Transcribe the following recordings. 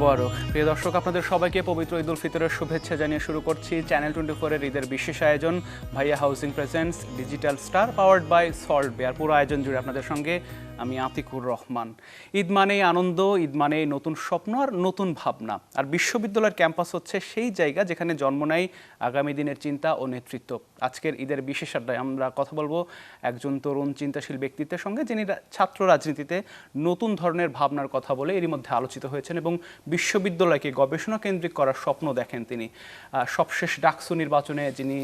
মোবারক। প্রিয় দর্শক, আপনাদের সবাইকে পবিত্র ঈদ উল ফিতরের শুভেচ্ছা জানিয়ে শুরু করছি চ্যানেল 24-এর ঈদের বিশেষ আয়োজন Bhaiya housing presents digital star powered by Salt Bay. আর পুরো আয়োজন জুড়ে আপনাদের সঙ্গে আমি আতিকুর রহমান। ঈদ মানেই আনন্দ, ঈদ মানেই নতুন স্বপ্ন আর নতুন ভাবনা। আর বিশ্ববিদ্যালয়ের ক্যাম্পাস হচ্ছে সেই জায়গা যেখানে জন্ম নেয় আগামী দিনের চিন্তা ও নেতৃত্ব। আজকের ঈদের বিশেষ আড্ডায় আমরা কথা বলবো একজন তরুণ চিন্তাশীল ব্যক্তিত্বের সঙ্গে, যিনি ছাত্র রাজনীতিতে নতুন ধরনের ভাবনার কথা বলে এরই মধ্যে আলোচিত হয়েছেন এবং বিশ্ববিদ্যালয়কে গবেষণা কেন্দ্রিক করার স্বপ্ন দেখেন তিনি। সবশেষ ডাকসু নির্বাচনে যিনি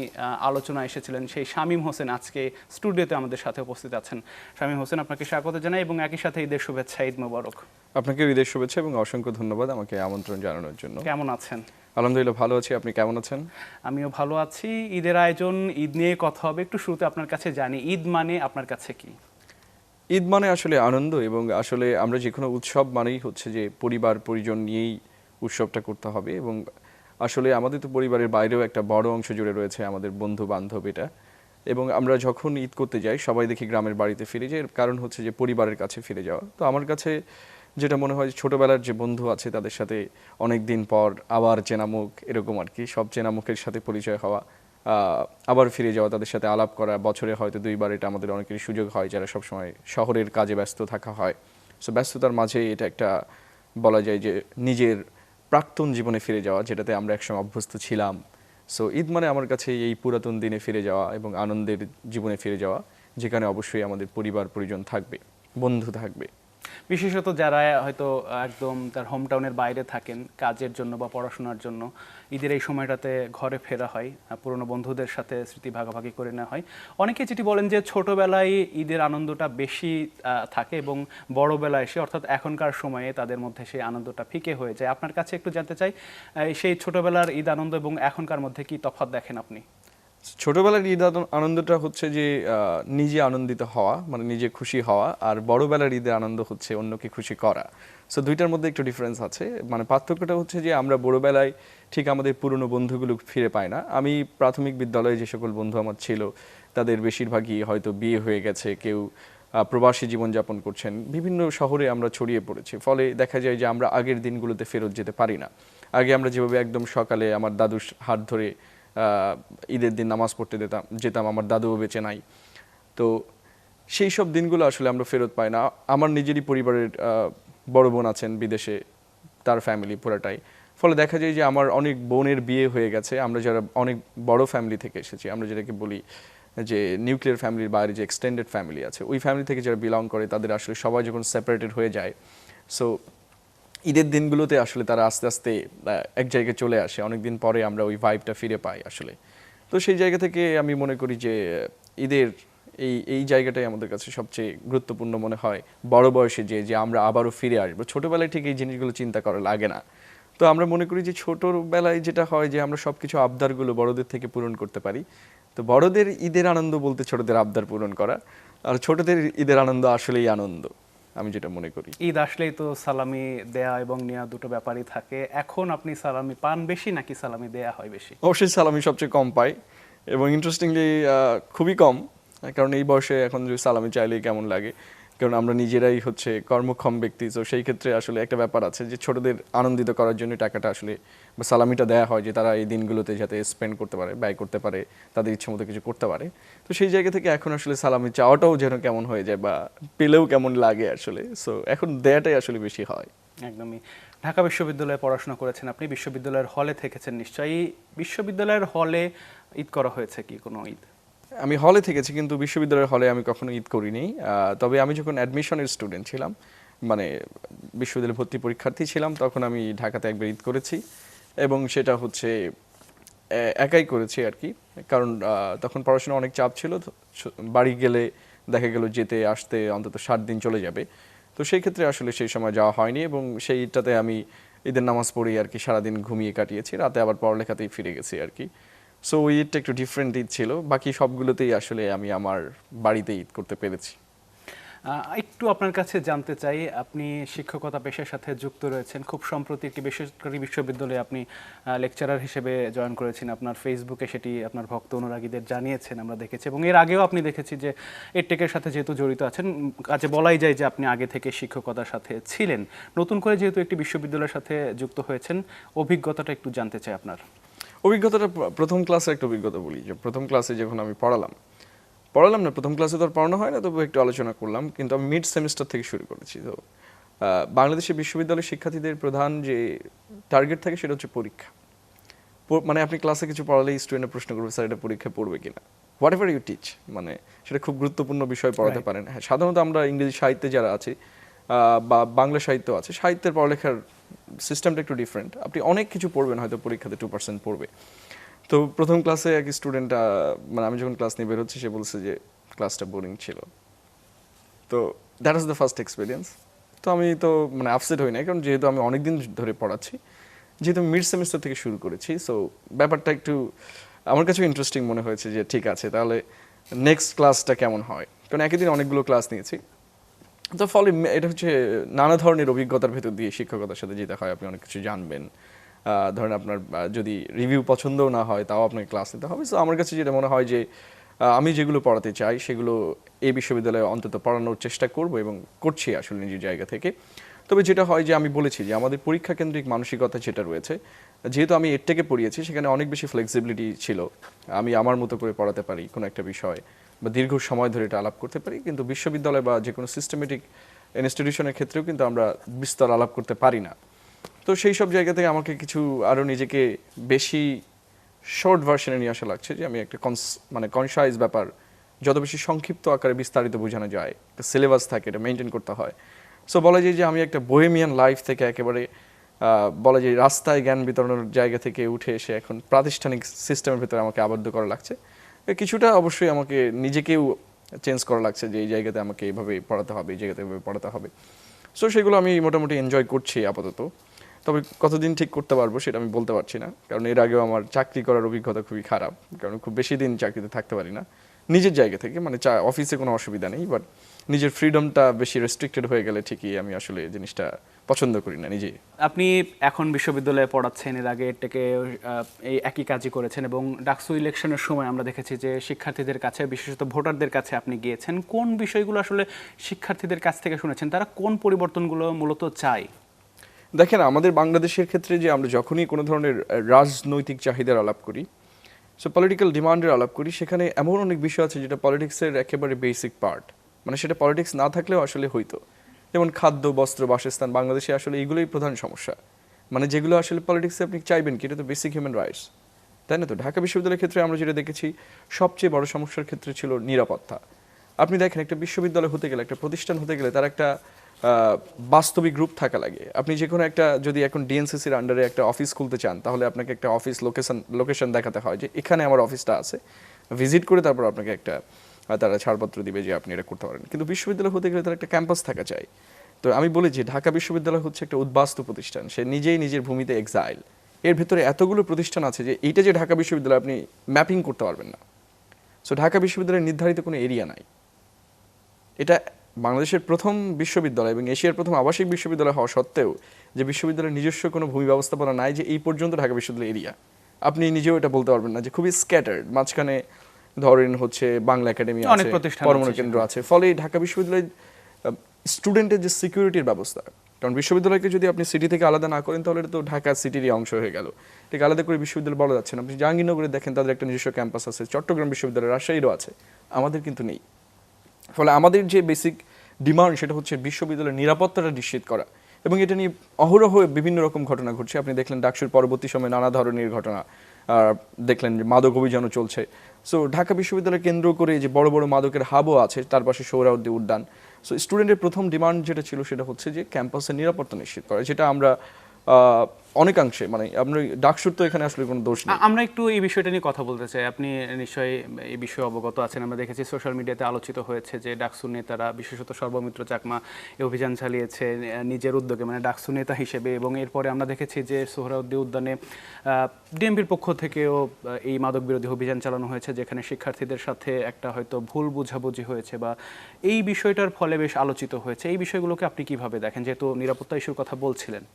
আলোচনায় এসেছিলেন সেই শামীম হোসেন আজকে স্টুডিওতে আমাদের সাথে উপস্থিত আছেন। শামীম হোসেন, আপনাকে স্বাগত জানাই এবং একই সাথে ঈদের শুভেচ্ছা। ঈদ মোবারক। আপনাকে ঈদের শুভেচ্ছা এবং অসংখ্য ধন্যবাদ আমাকে আমন্ত্রণ জানানোর জন্য। কেমন আছেন? আলহামদুলিল্লাহ ভালো আছি, আপনি কেমন আছেন? আমিও ভালো আছি। ঈদের আয়োজন, ঈদ নিয়ে কথা হবে। একটু শুরুতে আপনার কাছে জানি, ঈদ মানে আপনার কাছে কি? ঈদ মানে আসলে আনন্দ, এবং আসলে আমরা যে কোনো উৎসব মানেই হচ্ছে যে পরিবার পরিজন নিয়েই উৎসবটা করতে হবে। এবং আসলে আমাদের তো পরিবারের বাইরেও একটা বড় অংশ জুড়ে রয়েছে আমাদের বন্ধু বান্ধব এটা। এবং আমরা যখন ঈদ করতে যাই সবাই দেখি গ্রামের বাড়িতে ফিরে যাই, এর কারণ হচ্ছে যে পরিবারের কাছে ফিরে যাওয়া। তো আমার কাছে যেটা মনে হয়, ছোটোবেলার যে বন্ধু আছে তাদের সাথে অনেক দিন পর আবার চেনামুখ, এরকম আর কি, সব চেনামুখের সাথে পরিচয় হওয়া, আবার ফিরে যাওয়া, তাদের সাথে আলাপ করা। বছরে হয়তো দুইবার এটা আমাদের অনেকেরই সুযোগ হয় যারা সবসময় শহরের কাজে ব্যস্ত থাকা হয়। সো ব্যস্ততার মাঝে এটা একটা বলা যায় যে নিজের প্রাক্তন জীবনে ফিরে যাওয়া, যেটাতে আমরা একসময় অভ্যস্ত ছিলাম। সো ঈদ মানে আমার কাছে এই পুরাতন দিনে ফিরে যাওয়া এবং আনন্দের জীবনে ফিরে যাওয়া, যেখানে অবশ্যই আমাদের পরিবার পরিজন থাকবে, বন্ধু থাকবে। বিশেষত যারা হয়তো একদম তার হোম টাউনের বাইরে থাকেন কাজের জন্য বা পড়াশোনার জন্য, ঈদের এই সময়টাতে ঘরে ফেরা হয়, পুরনো বন্ধুদের সাথে স্মৃতি ভাগাভাগি করে নেওয়া হয়। অনেকে যেটি বলেন যে ছোটবেলায় ঈদের আনন্দটা বেশি থাকে এবং বড়বেলায় এসে, অর্থাৎ এখনকার সময়ে তাদের মধ্যে সেই আনন্দটা ফিকে হয়ে যায়। আপনার কাছে একটু জানতে চাই, সেই ছোটবেলার ঈদ আনন্দ এবং এখনকার মধ্যে কি তফাৎ দেখেন আপনি? ছোটবেলার ঈদ আনন্দটা হচ্ছে যে নিজে আনন্দিত হওয়া, মানে নিজে খুশি হওয়া, আর বড়বেলার ঈদের আনন্দ হচ্ছে অন্যকে খুশি করা। সো দুইটার মধ্যে একটু ডিফারেন্স আছে। মানে পার্থক্যটা হচ্ছে যে আমরা বড়বেলায় ঠিক আমাদের পুরনো বন্ধুগুলো ফিরে পাই না। আমি প্রাথমিক বিদ্যালয়ে যে সকল বন্ধু আমার ছিল তাদের বেশিরভাগই হয়তো বিয়ে হয়ে গেছে, কেউ প্রবাসী জীবনযাপন করছেন, বিভিন্ন শহরে আমরা ছড়িয়ে পড়েছি। ফলে দেখা যায় যে আমরা আগের দিনগুলোতে ফেরত যেতে পারি না। আগে আমরা যেভাবে একদম সকালে আমার দাদুর হাত ধরে ঈদের দিন নামাজ পড়তে যেতাম, আমার দাদুও বেঁচে নাই। তো সেই সব দিনগুলো আসলে আমরা ফেরত পাই না। আমার নিজেরই পরিবারের বড় বোন আছেন বিদেশে, তার ফ্যামিলি পুরাটাই। ফলে দেখা যায় যে আমার অনেক বোনের বিয়ে হয়ে গেছে। আমরা যারা অনেক বড় ফ্যামিলি থেকে এসেছি, আমরা যেটাকে বলি যে নিউক্লিয়ার ফ্যামিলির বাইরে যে এক্সটেন্ডেড ফ্যামিলি আছে, ওই ফ্যামিলি থেকে যারা বিলং করে তাদের আসলে সবাই যখন সেপারেটেড হয়ে যায়, সো ঈদের দিনগুলোতে আসলে তারা আস্তে আস্তে এক জায়গায় চলে আসে। অনেকদিন পরে আমরা ওই ভাইবটা ফিরে পাই আসলে। তো সেই জায়গা থেকে আমি মনে করি যে ঈদের এই জায়গাটাই আমাদের কাছে সবচেয়ে গুরুত্বপূর্ণ মনে হয়। বড় বয়সে যে আমরা আবারও ফিরে আসবো, ছোটোবেলায় ঠিক এই জিনিসগুলো চিন্তা করা লাগে না। তো আমরা মনে করি যে ছোটোবেলায় যেটা হয় যে আমরা সব কিছু আবদারগুলো বড়দের থেকে পূরণ করতে পারি। তো বড়দের ঈদের আনন্দ বলতে ছোটদের আবদার পূরণ করা, আর ছোটদের ঈদের আনন্দ আসলেই আনন্দ, আমি যেটা মনে করি। ঈদ আসলেই তো সালামি দেয়া এবং নেওয়া দুটো ব্যাপারই থাকে। এখন আপনি সালামি পান বেশি নাকি সালামি দেয়া হয় বেশি? অবশ্যই সালামি সবচেয়ে কম পাই, এবং ইন্টারেস্টিংলি খুবই কম। কারণ এই বয়সে এখন যদি সালামি চাইলেই কেমন লাগে, কারণ আমরা নিজেরাই হচ্ছে কর্মক্ষম ব্যক্তি। তো সেই ক্ষেত্রে আসলে একটা ব্যাপার আছে যে ছোটদের আনন্দিত করার জন্য টাকাটা আসলে বা সালামিটা দেওয়া হয়, যে তারা এই দিনগুলোতে যাতে স্পেন্ড করতে পারে, ব্যয় করতে পারে, তাদের ইচ্ছে মতো কিছু করতে পারে। তো সেই জায়গা থেকে এখন আসলে সালামি চাওয়াটাও যেন কেমন হয়ে যায়, বা পেলেও কেমন লাগে আসলে। সো এখন দেয়াটাই আসলে বেশি হয়। একদমই। ঢাকা বিশ্ববিদ্যালয়ে পড়াশোনা করেছেন আপনি, বিশ্ববিদ্যালয়ের হলে থেকেছেন নিশ্চয়ই। বিশ্ববিদ্যালয়ের হলে ঈদ করা হয়েছে কি কোনো ঈদ? আমি হলে থেকেছি, কিন্তু বিশ্ববিদ্যালয়ের হলে আমি কখনো ঈদ করিনি। তবে আমি যখন অ্যাডমিশনের স্টুডেন্ট ছিলাম, মানে বিশ্ববিদ্যালয়ে ভর্তি পরীক্ষার্থী ছিলাম, তখন আমি ঢাকাতে একবার ঈদ করেছি, এবং সেটা হচ্ছে একাই করেছি আর কি। কারণ তখন পড়াশোনা অনেক চাপ ছিল। বাড়ি গেলে দেখা গেল যেতে আসতে অন্তত 7 দিন চলে যাবে। তো সেই ক্ষেত্রে আসলে সেই সময় যাওয়া হয়নি, এবং সেইটাতে আমি ঈদের নামাজ পড়ি আর কি, সারাদিন ঘুমিয়ে কাটিয়েছি, রাতে আবার পড়ালেখাতেই ফিরে গেছি আর কি। সো ওই ঈদটা একটু ডিফারেন্ট ঈদ ছিল। বাকি সবগুলোতেই আসলে আমি আমার বাড়িতে ঈদ করতে পেরেছি। একটু আপনার কাছে জানতে চাই, আপনি শিক্ষকতা পেশার সাথে যুক্ত রয়েছেন, খুব সম্প্রতি একটি বেসরকারি বিশ্ববিদ্যালয়ে আপনি লেকচারার হিসেবে জয়েন করেছেন। আপনার ফেসবুকে সেটি আপনার ভক্ত অনুরাগীদের জানিয়েছেন, আমরা দেখেছি। এবং এর আগেও আপনি দেখেছি যে এডটেকের সাথে যেহেতু জড়িত আছেন, কাজে বলাই যায় যে আপনি আগে থেকে শিক্ষকতার সাথে ছিলেন। নতুন করে যেহেতু একটি বিশ্ববিদ্যালয়ের সাথে যুক্ত হয়েছেন, অভিজ্ঞতাটা একটু জানতে চাই আপনার। অভিজ্ঞতাটা প্রথম ক্লাসের একটা অভিজ্ঞতা বলি, যে প্রথম ক্লাসে যখন আমি পড়ালাম না, প্রথম ক্লাসে তো আর পড়ানো হয় না, তবু একটু আলোচনা করলাম, কিন্তু আমি মিড সেমিস্টার থেকে শুরু করেছি। তো বাংলাদেশের বিশ্ববিদ্যালয়ের শিক্ষার্থীদের প্রধান যে টার্গেট থাকে সেটা হচ্ছে পরীক্ষা। মানে আপনি ক্লাসে কিছু পড়ালেই স্টুডেন্টরা প্রশ্ন করবে, স্যার এটা পরীক্ষায় পড়বে কিনা, হোয়াট এভার ইউ টিচ, মানে সেটা খুব গুরুত্বপূর্ণ বিষয় পড়াতে পারেন। হ্যাঁ, সাধারণত আমরা ইংরেজি সাহিত্যে যারা আছি বা বাংলা সাহিত্য আছে, সাহিত্যের পড়ালেখার সিস্টেমটা একটু ডিফারেন্ট। আপনি অনেক কিছু পড়বেন, হয়তো পরীক্ষাতে 2% পড়বে। তো প্রথম ক্লাসে এক স্টুডেন্ট, মানে আমি যখন ক্লাস নিয়ে বের হচ্ছি, সে বলছে যে ক্লাসটা বোরিং ছিল। তো that was the first experience. তো আমি তো মানে আপসেট হই না, কারণ যেহেতু আমি অনেকদিন ধরে পড়াচ্ছি, যেহেতু আমি মিড সেমিস্টার থেকে শুরু করেছি, সো ব্যাপারটা একটু আমার কাছেও ইন্টারেস্টিং মনে হয়েছে যে ঠিক আছে, তাহলে নেক্সট ক্লাসটা কেমন হয়, কারণ একই দিন অনেকগুলো ক্লাস নিয়েছি। তো ফলে এটা হচ্ছে নানা ধরনের অভিজ্ঞতার ভেতর দিয়ে শিক্ষকতার সাথে যেতে হয়। আপনি অনেক কিছু জানবেন, ধরেন আপনার যদি রিভিউ পছন্দও না হয়, তাও আপনাকে ক্লাস নিতে হবে। সো আমার কাছে যেটা মনে হয় যে আমি যেগুলো পড়াতে চাই সেগুলো এই বিশ্ববিদ্যালয়ে অন্তত পড়ানোর চেষ্টা করব, এবং করছি আসলে নিজের জায়গা থেকে। তবে যেটা হয় যে আমি বলেছি যে আমাদের পরীক্ষা কেন্দ্রিক মানসিকতা যেটা রয়েছে, যেহেতু আমি এর থেকে পড়িয়েছি, সেখানে অনেক বেশি ফ্লেক্সিবিলিটি ছিল। আমি আমার মতো করে পড়াতে পারি কোনো একটা বিষয়, বা দীর্ঘ সময় ধরে এটা আলাপ করতে পারি। কিন্তু বিশ্ববিদ্যালয় বা যে কোনো সিস্টেমেটিক ইনস্টিটিউশনের ক্ষেত্রেও কিন্তু আমরা বিস্তর আলাপ করতে পারি না। তো সেই সব জায়গা থেকে আমাকে কিছু আরও নিজেকে বেশি শর্ট ভার্সনে নিয়ে আসা লাগছে, যে আমি একটা মানে কনসাইজ ব্যাপার যত বেশি সংক্ষিপ্ত আকারে বিস্তারিত বোঝানো যায়, একটা সিলেবাস থাকে, এটা মেনটেন করতে হয়। সো বলা যায় যে আমি একটা বোহেমিয়ান লাইফ থেকে একেবারে বলা যায় রাস্তায় জ্ঞান বিতরণের জায়গা থেকে উঠে এসে এখন প্রাতিষ্ঠানিক সিস্টেমের ভিতরে আমাকে আবদ্ধ করা লাগছে। কিছুটা অবশ্যই আমাকে নিজেকেও চেঞ্জ করা লাগছে, যে এই জায়গাতে আমাকে এইভাবে পড়াতে হবে, এই জায়গাতে এইভাবে পড়াতে হবে। সো সেগুলো আমি মোটামুটি এনজয় করছি আপাতত। তবে কতদিন ঠিক করতে পারবো সেটা আমি বলতে পারছি না, কারণ এর আগেও আমার চাকরি করার অভিজ্ঞতা খুবই খারাপ, কারণ খুব বেশি দিন চাকরিতে থাকতে পারি না নিজের জায়গা থেকে। মানে অফিসে কোনো অসুবিধা নেই, বাট নিজের ফ্রিডমটা বেশি রেস্ট্রিক্টেড হয়ে গেলে ঠিকই আমি আসলে জিনিসটা পছন্দ করি না নিজে। আপনি এখন বিশ্ববিদ্যালয়ে পড়াচ্ছেন, এর আগে থেকে এই একই কাজই করেছেন, এবং ডাকসু ইলেকশনের সময় আমরা দেখেছি যে শিক্ষার্থীদের কাছে, বিশেষত ভোটারদের কাছে আপনি গিয়েছেন। কোন বিষয়গুলো আসলে শিক্ষার্থীদের কাছ থেকে শুনেছেন, তারা কোন পরিবর্তনগুলো মূলত চায়? দেখেন, আমাদের বাংলাদেশের ক্ষেত্রে যে আমরা যখনই কোনো ধরনের রাজনৈতিক চাহিদার আলাপ করি, সো পলিটিক্যাল ডিমান্ডের আলাপ করি, সেখানে এমন অনেক বিষয় আছে যেটা পলিটিক্সের একেবারে বেসিক পার্ট, মানে সেটা পলিটিক্স না থাকলেও আসলে হইতো। যেমন খাদ্য, বস্ত্র, বাসস্থান, বাংলাদেশে আসলে এগুলোই প্রধান সমস্যা। মানে যেগুলো আসলে পলিটিক্সে আপনি চাইবেন কি, এটা তো বেসিক হিউম্যান রাইটস, তাই না? তো ঢাকা বিশ্ববিদ্যালয়ের ক্ষেত্রে আমরা যেটা দেখেছি, সবচেয়ে বড় সমস্যার ক্ষেত্রে ছিল নিরাপত্তা। আপনি দেখেন, একটা বিশ্ববিদ্যালয় হতে গেলে, একটা প্রতিষ্ঠান হতে গেলে, তার একটা বাস্তবিক গ্রুপ থাকা লাগে। আপনি যে কোনো একটা, যদি এখন ডিএনসিসির আন্ডারে একটা অফিস খুলতে চান, তাহলে আপনাকে একটা অফিস লোকেশন দেখাতে হয়, যে এখানে আমার অফিসটা আছে, ভিজিট করে তারপর আপনাকে একটা তারা ছাড়পত্র দিবে যে আপনি এটা করতে পারেন। কিন্তু বিশ্ববিদ্যালয় হতে গেলে তার একটা ক্যাম্পাস থাকা চাই। তো আমি বলি যে ঢাকা বিশ্ববিদ্যালয় হচ্ছে একটা উদ্বাস্তু প্রতিষ্ঠান, সে নিজেই নিজের ভূমিতে এক্সাইল। এর ভেতরে এতগুলো প্রতিষ্ঠান আছে যে এইটা যে ঢাকা বিশ্ববিদ্যালয়, আপনি ম্যাপিং করতে পারবেন না। সো ঢাকা বিশ্ববিদ্যালয়ের নির্ধারিত কোনো এরিয়া নাই। এটা বাংলাদেশের প্রথম বিশ্ববিদ্যালয় এবং এশিয়ার প্রথম আবাসিক বিশ্ববিদ্যালয় হওয়া সত্ত্বেও, যে বিশ্ববিদ্যালয়ের নিজস্ব কোনো ভূমি ব্যবস্থাপনা নাই, যে এই পর্যন্ত ঢাকা বিশ্ববিদ্যালয় এরিয়া, আপনি নিজেও এটা বলতে পারবেন না, যে খুবই স্ক্যাটার্ড। মাঝখানে ধরেন হচ্ছে বাংলা একাডেমি আছে, পরমাণু কেন্দ্র আছে। ফলে ঢাকা বিশ্ববিদ্যালয়ের স্টুডেন্টের যে সিকিউরিটির ব্যবস্থা, কারণ বিশ্ববিদ্যালয়কে যদি আপনি সিটি থেকে আলাদা না করেন, তাহলে এটা তো ঢাকা সিটিরই অংশ হয়ে গেল। ঠিক আলাদা করে বিশ্ববিদ্যালয় বলা যাচ্ছে না। আপনি জাহাঙ্গীরনগরে দেখেন, তাদের একটা নিজস্ব ক্যাম্পাস আছে, চট্টগ্রাম বিশ্ববিদ্যালয়, রাজশাহীরও আছে, আমাদের কিন্তু নেই। ফলে আমাদের যে বেসিক ডিমান্ড, সেটা হচ্ছে বিশ্ববিদ্যালয়ের নিরাপত্তাটা নিশ্চিত করা, এবং এটা নিয়ে অহরহ বিভিন্ন রকম ঘটনা ঘটছে। আপনি দেখলেন ডাকসুর পরবর্তী সময়ে নানা ধরনের ঘটনা, দেখলেন যে মাদক অভিযানও চলছে। সো ঢাকা বিশ্ববিদ্যালয় কেন্দ্র করে যে বড় বড় মাদকের হাবও আছে, তার পাশে সোহরাওয়ার্দী উদ্যান। সো স্টুডেন্টের প্রথম ডিমান্ড যেটা ছিল, সেটা হচ্ছে যে ক্যাম্পাসের নিরাপত্তা নিশ্চিত করা, যেটা আমরা অনেকাংশে মানে আপনি ডাকসুর তো এখানে আসলে কোনো দোষ নেই। আমরা একটু এই বিষয়টা নিয়ে কথা বলতে চাই। আপনি নিশ্চয়ই এই বিষয়ে অবগত আছেন। আমরা দেখেছি সোশ্যাল মিডিয়াতে আলোচিত হয়েছে যে ডাকসু নেতারা, বিশেষত সর্বমিত্র চাকমা এই অভিযান চালিয়েছে নিজের উদ্যোগে, মানে ডাকসু নেতা হিসেবে। এবং এরপরে আমরা দেখেছি যে সোহরাওয়ার্দী উদ্যানে ডিএমপির পক্ষ থেকেও এই মাদক বিরোধী অভিযান চালানো হয়েছে, যেখানে শিক্ষার্থীদের সাথে একটা হয়তো ভুল বোঝাবুঝি হয়েছে বা এই বিষয়টার ফলে বেশ আলোচিত হয়েছে। এই বিষয়গুলোকে আপনি কিভাবে দেখেন, যেহেতু নিরাপত্তা ইস্যুর কথা বলছিলেন?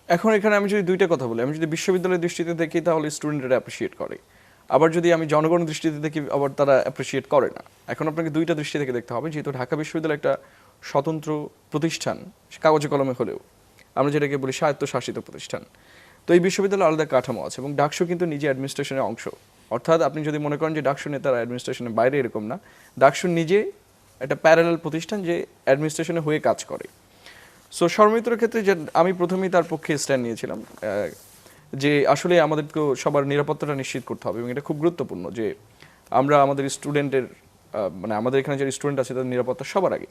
এখন এখানে আমি যদি দুইটা কথা বলি, আমি যদি বিশ্ববিদ্যালয়ের দৃষ্টিতে দেখি তাহলে স্টুডেন্টরা অ্যাপ্রিসিয়েট করে, আবার যদি আমি জনগণের দৃষ্টিতে দেখি আবার তারা অ্যাপ্রিসিয়েট করে না। এখন আপনাকে দুইটা দৃষ্টি থেকে দেখতে হবে, যেহেতু ঢাকা বিশ্ববিদ্যালয় একটা স্বতন্ত্র প্রতিষ্ঠান, কাগজে কলমে হলেও আমরা যেটাকে বলি স্বায়ত্তশাসিত প্রতিষ্ঠান, তো এই বিশ্ববিদ্যালয়ে আলাদা কাঠামো আছে এবং ডাকসু কিন্তু নিজে অ্যাডমিনিস্ট্রেশনের অংশ। অর্থাৎ আপনি যদি মনে করেন যে ডাকসু নেতারা অ্যাডমিনিস্ট্রেশনের বাইরে, এরকম না। ডাকসু নিজে একটা প্যারালাল প্রতিষ্ঠান যে অ্যাডমিনিস্ট্রেশনে হয়ে কাজ করে। সো সর্বমিত্রের ক্ষেত্রে যে আমি প্রথমেই তার পক্ষে স্ট্যান্ড নিয়েছিলাম যে আসলে আমাদেরকেও সবার নিরাপত্তাটা নিশ্চিত করতে হবে এবং এটা খুব গুরুত্বপূর্ণ যে আমরা আমাদের স্টুডেন্টের মানে আমাদের এখানে যে স্টুডেন্ট আছে তাদের নিরাপত্তা সবার আগে।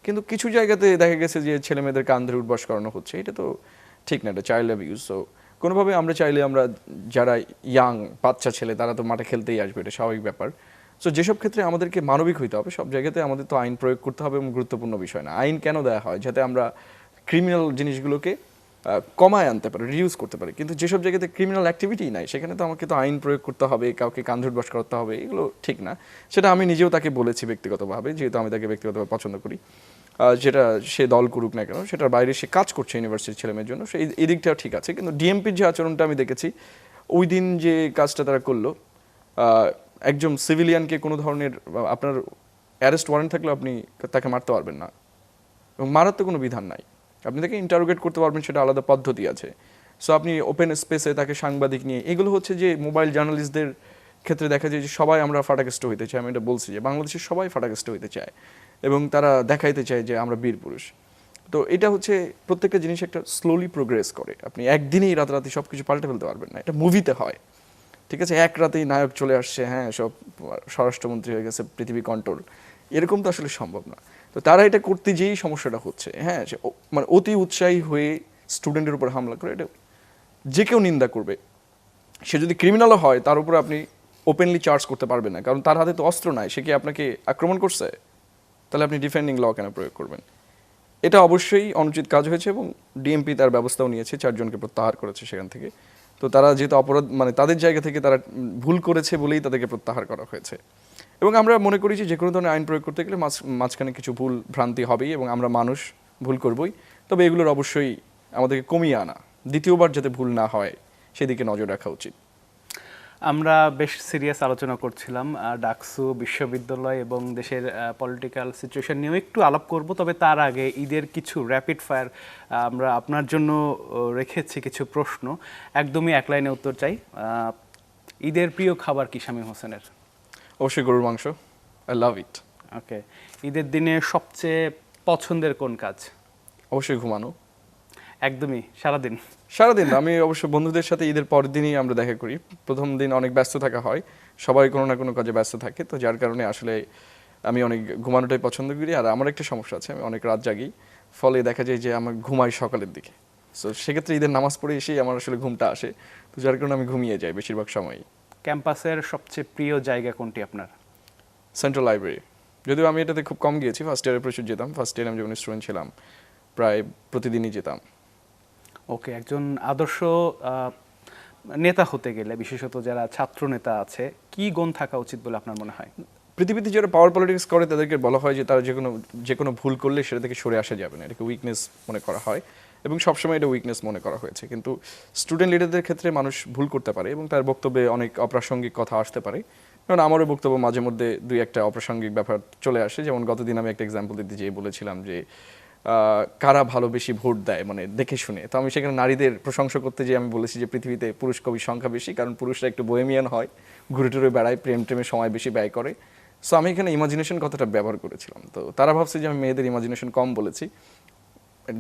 কিন্তু কিছু জায়গাতে দেখা গেছে যে ছেলে মেয়েদের কান ধরে উঠবাস করানো হচ্ছে, এটা তো ঠিক না, এটা চাইল্ড অ্যাবিউজ। সো কোনোভাবে আমরা চাইলে আমরা যারা ইয়াং বাচ্চা ছেলে তারা তো মাঠে খেলতেই আসবে, এটা স্বাভাবিক ব্যাপার। সো যেসব ক্ষেত্রে আমাদেরকে মানবিক হইতে হবে, সব জায়গাতে আমাদের তো আইন প্রয়োগ করতে হবে এবং গুরুত্বপূর্ণ বিষয় না আইন কেন দেওয়া হয়, যাতে আমরা ক্রিমিনাল জিনিসগুলোকে কমায় আনতে পারে, রিডিউস করতে পারে। কিন্তু যেসব জায়গাতে ক্রিমিনাল অ্যাক্টিভিটি নাই সেখানে তো আমাকে তো আইন প্রয়োগ করতে হবে, কাউকে কান ধরে বাস করতে হবে, এগুলো ঠিক না। সেটা আমি নিজেও তাকে বলেছি ব্যক্তিগতভাবে, যেহেতু আমি তাকে ব্যক্তিগতভাবে পছন্দ করি। যেটা সে দল করুক না কেন, সেটার বাইরে সে কাজ করছে ইউনিভার্সিটির ছেলেমেয়ের জন্য, সেই এই দিকটাও ঠিক আছে। কিন্তু ডিএমপির যে আচরণটা আমি দেখেছি, ওই দিন যে কাজটা তারা করলো, একজন সিভিলিয়ানকে কোনো ধরনের আপনার অ্যারেস্ট ওয়ারেন্ট থাকলেও আপনি তাকে মারতে পারবেন না এবং মারার তো কোনো বিধান নাই। আপনি তাকে ইন্টারোগেট করতে পারবেন, সেটা আলাদা পদ্ধতি আছে। সো আপনি ওপেন স্পেসে তাকে সাংবাদিক নিয়ে, এগুলো হচ্ছে যে মোবাইল জার্নালিস্টদের ক্ষেত্রে দেখা যায় যে সবাই আমরা ফাটাকেষ্ট হইতে চাই। আমি এটা বলছি যে বাংলাদেশের সবাই ফাটাকেষ্ট হইতে চায় এবং তারা দেখাইতে চায় যে আমরা বীর পুরুষ। তো এটা হচ্ছে প্রত্যেকটা জিনিস একটা স্লোলি প্রোগ্রেস করে, আপনি একদিনেই রাতারাতি সব কিছু পাল্টে ফেলতে পারবেন না। এটা মুভিতে হয়, ঠিক আছে, এক রাতেই নায়ক চলে আসছে, হ্যাঁ সব স্বরাষ্ট্রমন্ত্রী হয়ে গেছে, পৃথিবী কন্ট্রোল, এরকম তো আসলে সম্ভব না। তো তারা এটা করতে যেই সমস্যাটা হচ্ছে, হ্যাঁ মানে অতি উৎসাহী হয়ে স্টুডেন্টের উপর হামলা করে, এটা যে কেউ নিন্দা করবে। সে যদি ক্রিমিনালও হয় তার উপর আপনি ওপেনলি চার্জ করতে পারবেন না, কারণ তার হাতে তো অস্ত্র নাই, সে কি আপনাকে আক্রমণ করছে, তাহলে আপনি ডিফেন্ডিং ল কেন প্রয়োগ করবেন? এটা অবশ্যই অনুচিত কাজ হয়েছে এবং ডিএমপি তার ব্যবস্থাও নিয়েছে, 4 জনকে প্রত্যাহার করেছে সেখান থেকে। তো তারা যেহেতু অপরাধ মানে তাদের জায়গা থেকে তারা ভুল করেছে বলেই তাদেরকে প্রত্যাহার করা হয়েছে। এবং আমরা মনে করি যে কোনো ধরনের আইন প্রয়োগ করতে গেলে মাঝখানে কিছু ভুল ভ্রান্তি হবেই এবং আমরা মানুষ ভুল করবই। তবে এগুলোর অবশ্যই আমাদেরকে কমিয়ে আনা, দ্বিতীয়বার যাতে ভুল না হয় সেদিকে নজর রাখা উচিত। আমরা বেশ সিরিয়াস আলোচনা করছিলাম ডাকসু, বিশ্ববিদ্যালয় এবং দেশের পলিটিক্যাল সিচুয়েশন নিয়েও একটু আলাপ করব। তবে তার আগে ঈদের কিছু র্যাপিড ফায়ার আমরা আপনার জন্য রেখেছি কিছু প্রশ্ন, একদমই এক লাইনে উত্তর চাই। ঈদের প্রিয় খাবার কি শামীম হোসেনের? অবশ্যই গরুর মাংস, আই লাভ ইট। ওকে, ঈদের দিনে সবচেয়ে পছন্দের কোন কাজ? অবশ্যই ঘুমানো। একদমই সারাদিন? সারাদিন আমি অবশ্য বন্ধুদের সাথে ঈদের পরের দিনই আমরা দেখা করি। প্রথম দিন অনেক ব্যস্ত থাকা হয়, সবাই কোনো না কোনো কাজে ব্যস্ত থাকে, তো যার কারণে আসলে আমি অনেক ঘুমানোটাই পছন্দ করি। আর আমার একটা সমস্যা আছে, আমি অনেক রাত জাগি, ফলে দেখা যায় যে আমার ঘুমাই সকালের দিকে। সো সেক্ষেত্রে ঈদের নামাজ পড়ে এসেই আমার আসলে ঘুমটা আসে, তো যার কারণে আমি ঘুমিয়ে যাই বেশিরভাগ সময়ই। ক্যাম্পাসের সবচেয়ে প্রিয় জায়গা কোনটি আপনার? সেন্ট্রাল লাইব্রেরি, যদিও আমি এটাতে খুব কম গিয়েছি, ফার্স্ট ইয়ারে প্রচুর যেতাম। ফার্স্ট ইয়ারে আমি যখন স্টুডেন্ট ছিলাম প্রায় প্রতিদিনই যেতাম। ওকে, একজন আদর্শ নেতা হতে গেলে, বিশেষত যারা ছাত্র নেতা আছে, কি গুণ থাকা উচিত বলে আপনার মনে হয়? পৃথিবীতে যারা পাওয়ার পলিটিক্স করে তাদেরকে বলা হয় যে তারা যে কোনো ভুল করলে সেটা থেকে সরে আসা যাবে না, এটাকে উইকনেস মনে করা হয় এবং সবসময় এটা উইকনেস মনে করা হয়েছে। কিন্তু স্টুডেন্ট লিডারদের ক্ষেত্রে মানুষ ভুল করতে পারে এবং তার বক্তব্যে অনেক অপ্রাসঙ্গিক কথা আসতে পারে। কারণ আমারও বক্তব্য মাঝে মধ্যে দুই একটা অপ্রাসঙ্গিক ব্যাপার চলে আসে। যেমন গতদিন আমি একটা এক্সাম্পল দিতে যেয়ে বলেছিলাম যে কারা ভালো বেশি ভোট দেয়, মানে দেখে শুনে। তো আমি সেখানে নারীদের প্রশংসা করতে যেয়ে আমি বলেছি যে পৃথিবীতে পুরুষ কবির সংখ্যা বেশি, কারণ পুরুষরা একটু বোহেমিয়ান হয়, ঘুরে টুরে বেড়ায়, প্রেমে সময় বেশি ব্যয় করে। সো আমি এখানে ইমাজিনেশন কথাটা ব্যবহার করেছিলাম, তো তারা ভাবছে যে আমি মেয়েদের ইমাজিনেশন কম বলেছি,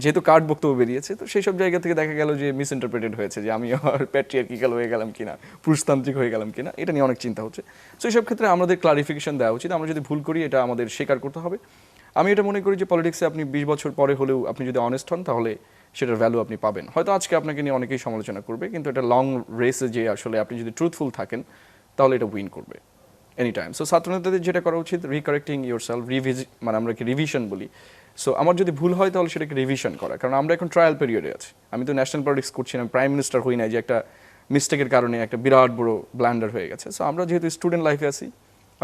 যেহেতু কার্ড বক্তব্য বেরিয়েছে। তো সেই সব জায়গা থেকে দেখা গেল যে মিসইন্টারপ্রেটেড হয়েছে, যে আমি আর প্যাট্রিয়ার্কিক্যাল হয়ে গেলাম কিনা, পুরুষতান্ত্রিক হয়ে গেলাম কিনা, এটা নিয়ে অনেক চিন্তা হচ্ছে। সো এইসব ক্ষেত্রে আমাদের ক্লারিফিকেশন দেওয়া উচিত। আমরা যদি ভুল করি এটা আমাদের স্বীকার করতে হবে। আমি এটা মনে করি যে পলিটিক্সে আপনি 20 বছর পরে হলেও আপনি যদি অনেস্ট হন তাহলে সেটার ভ্যালু আপনি পাবেন। হয়তো আজকে আপনাকে নিয়ে অনেকেই সমালোচনা করবে, কিন্তু এটা লং রেসে যে আসলে আপনি যদি ট্রুথফুল থাকেন তাহলে এটা উইন করবে এনি টাইম। সো ছাত্রনেতাদের যেটা করা উচিত, রিকারেক্টিং ইউর সেলফ, মানে আমরা কি রিভিশন বলি। সো আমার যদি ভুল হয় তাহলে সেটাকে রিভিশন করা, কারণ আমরা এখন ট্রায়াল পিরিয়ডে আছি। আমি তো ন্যাশনাল পলিটিক্স করছি না, প্রাইম মিনিস্টার হই নাই যে একটা মিস্টেকের কারণে একটা বিরাট বড় ব্ল্যান্ডার হয়ে গেছে। সো আমরা যেহেতু স্টুডেন্ট লাইফে আছি,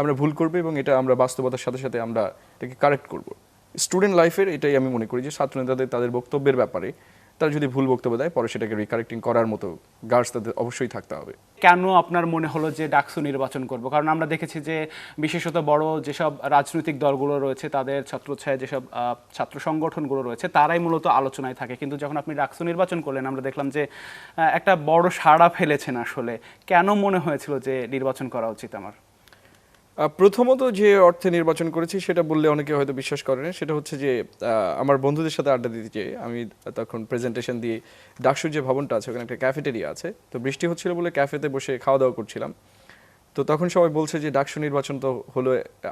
আমরা ভুল করবো এবং এটা আমরা বাস্তবতার সাথে সাথে আমরা এটাকে কারেক্ট করবো। স্টুডেন্ট লাইফের এটাই আমি মনে করি যে ছাত্রনেতাদের তাদের বক্তব্যের ব্যাপারে তারা যদি ভুল বক্তব্য দেয়, পরে সেটাকে রিকারেক্টিং করার মতো গার্ডস তাদের অবশ্যই থাকতে হবে। কেন আপনার মনে হলো যে ডাকসু নির্বাচন করব? কারণ আমরা দেখেছি যে বিশেষত বড় যেসব রাজনৈতিক দলগুলো রয়েছে, তাদের ছত্রছায়ায় যেসব ছাত্র সংগঠনগুলো রয়েছে, তারাই মূলত আলোচনায় থাকে। কিন্তু যখন আপনি ডাকসু নির্বাচন করলেন, আমরা দেখলাম যে একটা বড় সাড়া ফেলেছেন। আসলে কেন মনে হয়েছিল যে নির্বাচন করা উচিত আমার? প্রথমত যে অর্থে নির্বাচন করেছি সেটা বললে অনেকে হয়তো বিশ্বাস করে না। সেটা হচ্ছে যে আমার বন্ধুদের সাথে আড্ডা দিতে যেয়ে আমি তখন প্রেজেন্টেশন দিয়ে ডাকসুর যে ভবনটা আছে ওখানে একটা ক্যাফেটেরিয়া আছে, তো বৃষ্টি হচ্ছিল বলে ক্যাফেতে বসে খাওয়া দাওয়া করছিলাম। তো তখন সবাই বলছে যে ডাকসু নির্বাচন তো হলো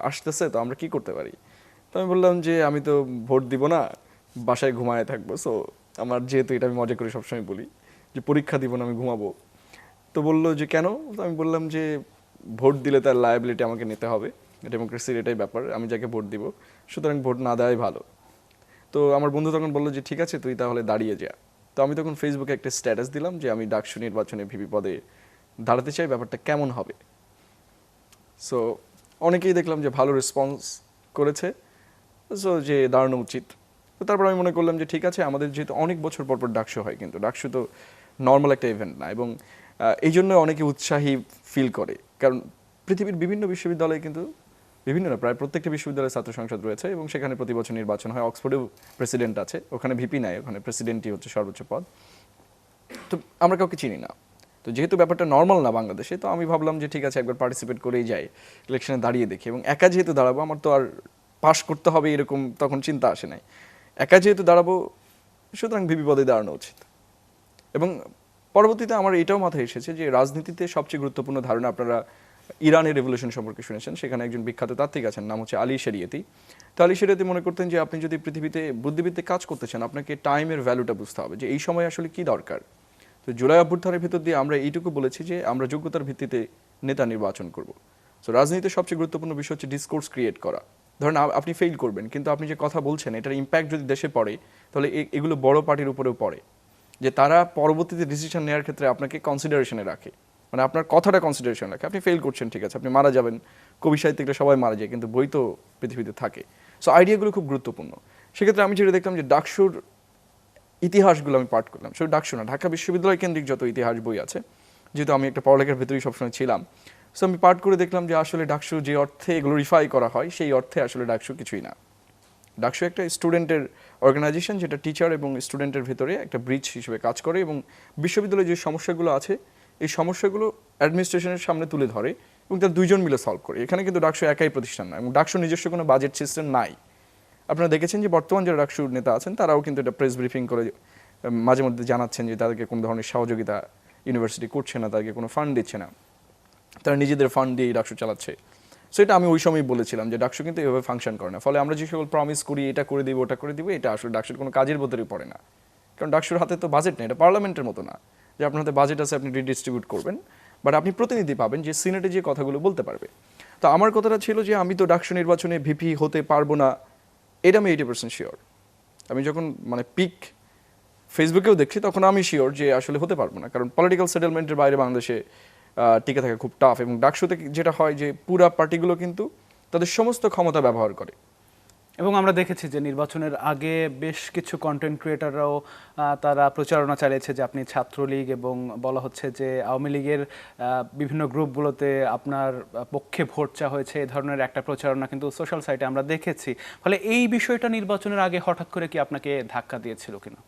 আসতেছে, তো আমরা কি করতে পারি। তো আমি বললাম যে আমি তো ভোট দিব না, বাসায় ঘুমায় থাকবো। সো আমার যেহেতু এটা আমি মজা করে সবসময় বলি যে পরীক্ষা দিব না, আমি ঘুমাবো। তো বললো যে কেন? তো আমি বললাম যে ভোট দিলে তার লায়াবিলিটি আমাকে নিতে হবে, ডেমোক্রেসির এটাই ব্যাপার, আমি যাকে ভোট দিব, সুতরাং ভোট না দেওয়াই ভালো। তো আমার বন্ধু তখন বললো যে ঠিক আছে, তুই তাহলে দাঁড়িয়ে যা। তো আমি তখন ফেসবুকে একটা স্ট্যাটাস দিলাম যে আমি ডাকসু নির্বাচনে ভিপি পদে দাঁড়াতে চাই, ব্যাপারটা কেমন হবে। সো অনেকেই দেখলাম যে ভালো রেসপন্স করেছে, সো যে দাঁড়ানো উচিত। তো তারপর আমি মনে করলাম যে ঠিক আছে, আমাদের যেহেতু অনেক বছর পর পর ডাকসু হয়, কিন্তু ডাকসু তো নর্মাল একটা ইভেন্ট না, এবং এই জন্য অনেকে উৎসাহী ফিল করে। কারণ পৃথিবীর বিভিন্ন বিশ্ববিদ্যালয়ে কিন্তু বিভিন্ন না, প্রায় প্রত্যেকটা বিশ্ববিদ্যালয়ে ছাত্র সংসদ রয়েছে এবং সেখানে প্রতি বছর নির্বাচন হয়। অক্সফোর্ডেও প্রেসিডেন্ট আছে, ওখানে ভিপি নাই, ওখানে প্রেসিডেন্টই হচ্ছে সর্বোচ্চ পদ। তো আমরা কাউকে চিনি না, তো যেহেতু ব্যাপারটা নর্মাল না বাংলাদেশে, তো আমি ভাবলাম যে ঠিক আছে একবার পার্টিসিপেট করেই যাই, ইলেকশনে দাঁড়িয়ে দেখি। এবং একা যেহেতু দাঁড়াবো, আমার তো আর পাস করতে হবে এরকম তখন চিন্তা আসে নাই। একা যেহেতু দাঁড়াবো, সুতরাং ভিপি পদে দাঁড়ানো উচিত। এবং পরবর্তীতে আমার এটাও মাথায় এসেছে যে রাজনীতিতে সবচেয়ে গুরুত্বপূর্ণ ধারণা, আপনারা ইরানের রেভলিউশন সম্পর্কে শুনেছেন, সেখানে একজন বিখ্যাত তাত্ত্বিক আছেন, নাম হচ্ছে আলী শরিয়তি। তো আলী শরিয়তি মনে করতেন যে আপনি যদি পৃথিবীতে বুদ্ধিবৃত্তিক কাজ করতে চান, আপনাকে টাইমের ভ্যালুটা বুঝতে হবে, যে এই সময় আসলে কি দরকার। তো জুলাই অভ্যুত্থানের ভিতর দিয়ে আমরা এইটুকু বলেছি যে আমরা যোগ্যতার ভিত্তিতে নেতা নির্বাচন করব। সো রাজনীতিতে সবচেয়ে গুরুত্বপূর্ণ বিষয় হচ্ছে ডিসকোর্স ক্রিয়েট করা। ধরেন আপনি ফেল করবেন, কিন্তু আপনি যে কথা বলছেন এটার ইম্প্যাক্ট যদি দেশে পড়ে, তাহলে এগুলো বড় পার্টির উপরেও পড়ে, যে তারা পরবর্তীতে ডিসিশন নেওয়ার ক্ষেত্রে আপনাকে কনসিডারেশনে রাখে, মানে আপনার কথাটা কনসিডারেশন রাখে। আপনি ফেল করছেন, ঠিক আছে, আপনি মারা যাবেন, কবি সাহিত্যিকরা সবাই মারা যায়, কিন্তু বই তো পৃথিবীতে থাকে। সো আইডিয়াগুলো খুব গুরুত্বপূর্ণ। সেক্ষেত্রে আমি যেটা দেখলাম যে ডাকসুর ইতিহাসগুলো আমি পাঠ করলাম, শুধু ডাকসু না, ঢাকা বিশ্ববিদ্যালয় কেন্দ্রিক যত ইতিহাস বই আছে, যেহেতু আমি একটা পড়ালেখার ভেতরেই সবসময় ছিলাম, সো আমি পাঠ করে দেখলাম যে আসলে ডাকসু যে অর্থে গ্লোরিফাই করা হয়, সেই অর্থে আসলে ডাকসু কিছুই না। ডাকসু একটা স্টুডেন্টের অর্গানাইজেশন, যেটা টিচার এবং স্টুডেন্টের ভিতরে একটা ব্রিজ হিসেবে কাজ করে এবং বিশ্ববিদ্যালয়ে যে সমস্যাগুলো আছে এই সমস্যাগুলো অ্যাডমিনিস্ট্রেশনের সামনে তুলে ধরে এবং তার দুইজন মিলে সলভ করে। এখানে কিন্তু ডাকসু একাই প্রতিষ্ঠান না, এবং ডাকসু নিজস্ব কোনো বাজেট সিস্টেম নাই। আপনারা দেখেছেন যে বর্তমান যারা ডাকসুর নেতা আছেন তারাও কিন্তু এটা প্রেস ব্রিফিং করে মাঝে মধ্যে জানাচ্ছেন যে তাদেরকে কোনো ধরনের সহযোগিতা ইউনিভার্সিটি করছে না, তাদেরকে কোনো ফান্ড দিচ্ছে না, তারা নিজেদের ফান্ড দিয়ে ডাকসু চালাচ্ছে। সো এটা আমি ওই সময় বলেছিলাম যে ডাকসু কিন্তু এভাবে ফাংশন করে না। ফলে আমরা যে সকল প্রমিস করি, এটা করে দিব ওটা করে দিব, এটা আসলে ডাকসুর কোনো কাজের ভেতরে পড়ে না। কারণ ডাকসুর হাতে তো বাজেট নেই, এটা পার্লামেন্টের মতো না যে আপনার হাতে বাজেট আছে আপনি রিডিস্ট্রিবিউট করবেন, বাট আপনি প্রতিনিধি পাবেন যে সিনেটে যে কথাগুলো বলতে পারবে। তো আমার কথাটা ছিল যে আমি তো ডাকসু নির্বাচনে ভিপি হতে পারবো না, এটা আমি 80% শিওর। আমি যখন মানে পিক ফেসবুকেও দেখছি তখন আমি শিওর যে আসলে হতে পারবো না, কারণ পলিটিক্যাল সেটেলমেন্টের বাইরে বাংলাদেশে টিকে থাকা খুব টাফ। এবং ডাকসুতে যেটা হয় যে পুরা পার্টিগুলো কিন্তু তাদের সমস্ত ক্ষমতা ব্যবহার করে। এবং আমরা দেখেছি যে নির্বাচনের আগে বেশ কিছু কন্টেন্ট ক্রিয়েটাররাও তারা প্রচারণা চালিয়েছে যে আপনি ছাত্রলীগ, এবং বলা হচ্ছে যে আওয়ামী লীগের বিভিন্ন গ্রুপগুলোতে আপনার পক্ষে ভোট চা হয়েছে, এই ধরনের একটা প্রচারণা কিন্তু সোশ্যাল সাইটে আমরা দেখেছি। ফলে এই বিষয়টা নির্বাচনের আগে হঠাৎ করে কি আপনাকে ধাক্কা দিয়েছিল কিনা?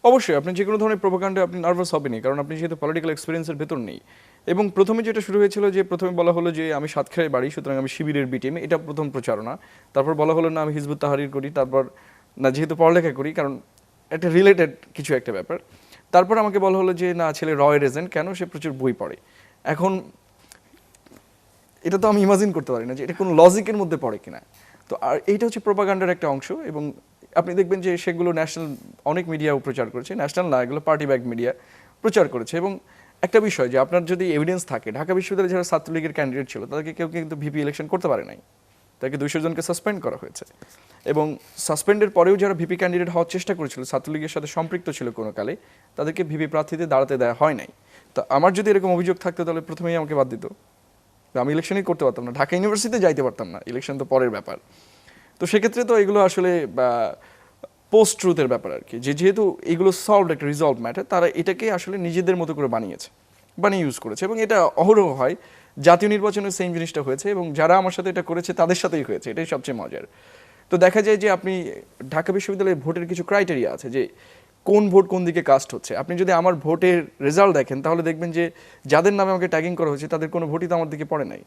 অবশ্যই আপনি যে কোনো ধরনের প্রোপাগান্ডে আপনি নার্ভাস হবেনই, কারণ আপনি যেহেতু পলিটিক্যাল এক্সপিরিয়েন্সের ভেতর নেই। এবং প্রথমে যেটা শুরু হয়েছিল যে প্রথমে বলা হলো যে আমি সাতক্ষীরায় বাড়ি, সুতরাং আমি শিবিরের বি টিমে, এটা প্রথম প্রচারণা। তারপর বলা হলো না আমি হিজবুত তাহরির করি, তারপর না যেহেতু পড়ালেখা করি, কারণ একটা রিলেটেড কিছু একটা ব্যাপার। তারপর আমাকে বলা হলো যে না ছেলে রয়ের এজেন্ট, কেন সে প্রচুর বই পড়ে। এখন এটা তো আমি ইমাজিন করতে পারি না যে এটা কোনো লজিকের মধ্যে পড়ে কিনা। তো আর এইটা হচ্ছে প্রোপাগান্ডার একটা অংশ, এবং আপনি দেখবেন যে সেগুলো ন্যাশনাল অনেক মিডিয়াও প্রচার করেছে, ন্যাশনাল না, এগুলো পার্টি ব্যাক মিডিয়া প্রচার করেছে। এবং একটা বিষয় যে আপনার যদি এভিডেন্স থাকে, ঢাকা বিশ্ববিদ্যালয়ে যারা ছাত্রলীগের ক্যান্ডিডেট ছিল তাদেরকে কেউ কিন্তু ভিপি ইলেকশন করতে পারে নাই, তাকে 200 জনকে সাসপেন্ড করা হয়েছে। এবং সাসপেন্ডের পরেও যারা ভিপি ক্যান্ডিডেট হওয়ার চেষ্টা করেছিল, ছাত্রলীগের সাথে সম্পৃক্ত ছিল কোনো কালে, তাদেরকে ভিপি প্রার্থীতে দাঁড়াতে দেওয়া হয় নাই। তো আমার যদি এরকম অভিযোগ থাকতো তাহলে প্রথমেই আমাকে বাদ দিত, আমি ইলেকশনই করতে পারতাম না, ঢাকা ইউনিভার্সিটিতে যাইতে পারতাম না, ইলেকশন তো পরের ব্যাপার। তো সেক্ষেত্রে তো এগুলো আসলে পোস্ট ট্রুথের ব্যাপার আর কি, যে যেহেতু এগুলো সলভড একটা রিজলভ ম্যাটার, তারা এটাকে আসলে নিজেদের মতো করে বানিয়ে ইউজ করেছে। এবং এটা অহরহ হয়, জাতীয় নির্বাচনের সেম জিনিসটা হয়েছে, এবং যারা আমার সাথে এটা করেছে তাদের সাথেই হয়েছে, এটাই সবচেয়ে মজার। তো দেখা যায় যে আপনি ঢাকা বিশ্ববিদ্যালয়ের ভোটের কিছু ক্রাইটেরিয়া আছে, যে কোন ভোট কোন দিকে কাস্ট হচ্ছে। আপনি যদি আমার ভোটের রেজাল্ট দেখেন তাহলে দেখবেন যে যাদের নামে আমাকে ট্যাগিং করা হয়েছে তাদের কোনো ভোটই তো আমার দিকে পড়ে নাই,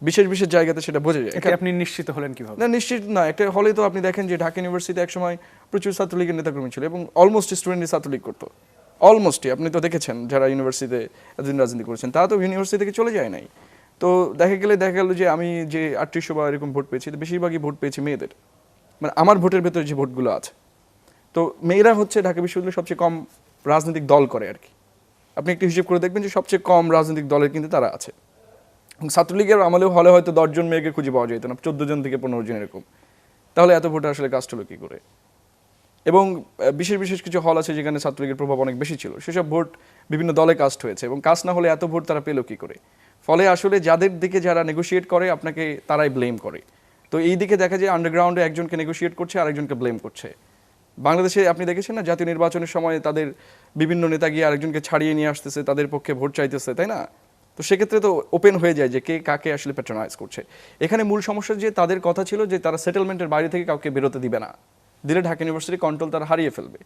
বিশেষ বিশেষ জায়গাতে সেটা বোঝা যায়। এতে আপনি নিশ্চিত হলেন কিভাবে? না, নিশ্চিত না, একটা হলে তো আপনি দেখেন যে ঢাকা ইউনিভার্সিটি একসময় প্রচুর ছাত্রলীগের নেতাকর্মী ছিল এবং অলমোস্ট স্টুডেন্টই ছাত্রলীগ করতো, অলমোস্টই। আপনি তো দেখেছেন যারা ইউনিভার্সিটিতে এতদিন রাজনীতি করেছেন তারা তো ইউনিভার্সিটি থেকে চলে যায় নাই। তো দেখা গেল যে আমি যে 3800 বা এরকম ভোট পেয়েছি, বেশিরভাগই ভোট পেয়েছি মেয়েদের, মানে আমার ভোটের ভেতরে যে ভোটগুলো আছে। তো মেয়েরা হচ্ছে ঢাকা বিশ্ববিদ্যালয়ে সবচেয়ে কম রাজনৈতিক দল করে আর কি। আপনি একটু হিসেব করে দেখবেন যে সবচেয়ে কম রাজনৈতিক দলের কিন্তু তারা আছে। ছাত্রলীগের আমলেও হলে হয়তো 10 জন মেয়েকে খুঁজে পাওয়া যেত না, 14 জন থেকে 15 জন এরকম। তাহলে এত ভোটে আসলে কাস্ট হলো কী করে? এবং বিশেষ বিশেষ কিছু হল আছে যেখানে ছাত্রলীগের প্রভাব অনেক বেশি ছিল, সেসব ভোট বিভিন্ন দলে কাস্ট হয়েছে, এবং কাস্ট না হলে এত ভোট তারা পেলো কী করে? ফলে আসলে যাদের দিকে যারা নেগোশিয়েট করে আপনাকে তারাই ব্লেম করে। তো এই দিকে দেখা যায় আন্ডারগ্রাউন্ডে একজনকে নেগোশিয়েট করছে, আরেকজনকে ব্লেম করছে। বাংলাদেশে আপনি দেখেছেন না, জাতীয় নির্বাচনের সময় তাদের বিভিন্ন নেতা গিয়ে আরেকজনকে ছাড়িয়ে নিয়ে আসতেছে, তাদের পক্ষে ভোট চাইতেছে, তাই না? তো সেক্ষেত্রে তো ওপেন হয়ে যায় যে কে কাকে আসলে প্যাট্রোনাইজ করছে। এখানে মূল সমস্যা যে তাদের কথা ছিল যে তারা সেটেলমেন্টের বাইরে থেকে কাউকে বেরোতে দিবে না, দিলে ঢাকা ইউনিভার্সিটি কন্ট্রোল তারা হারিয়ে ফেলবে।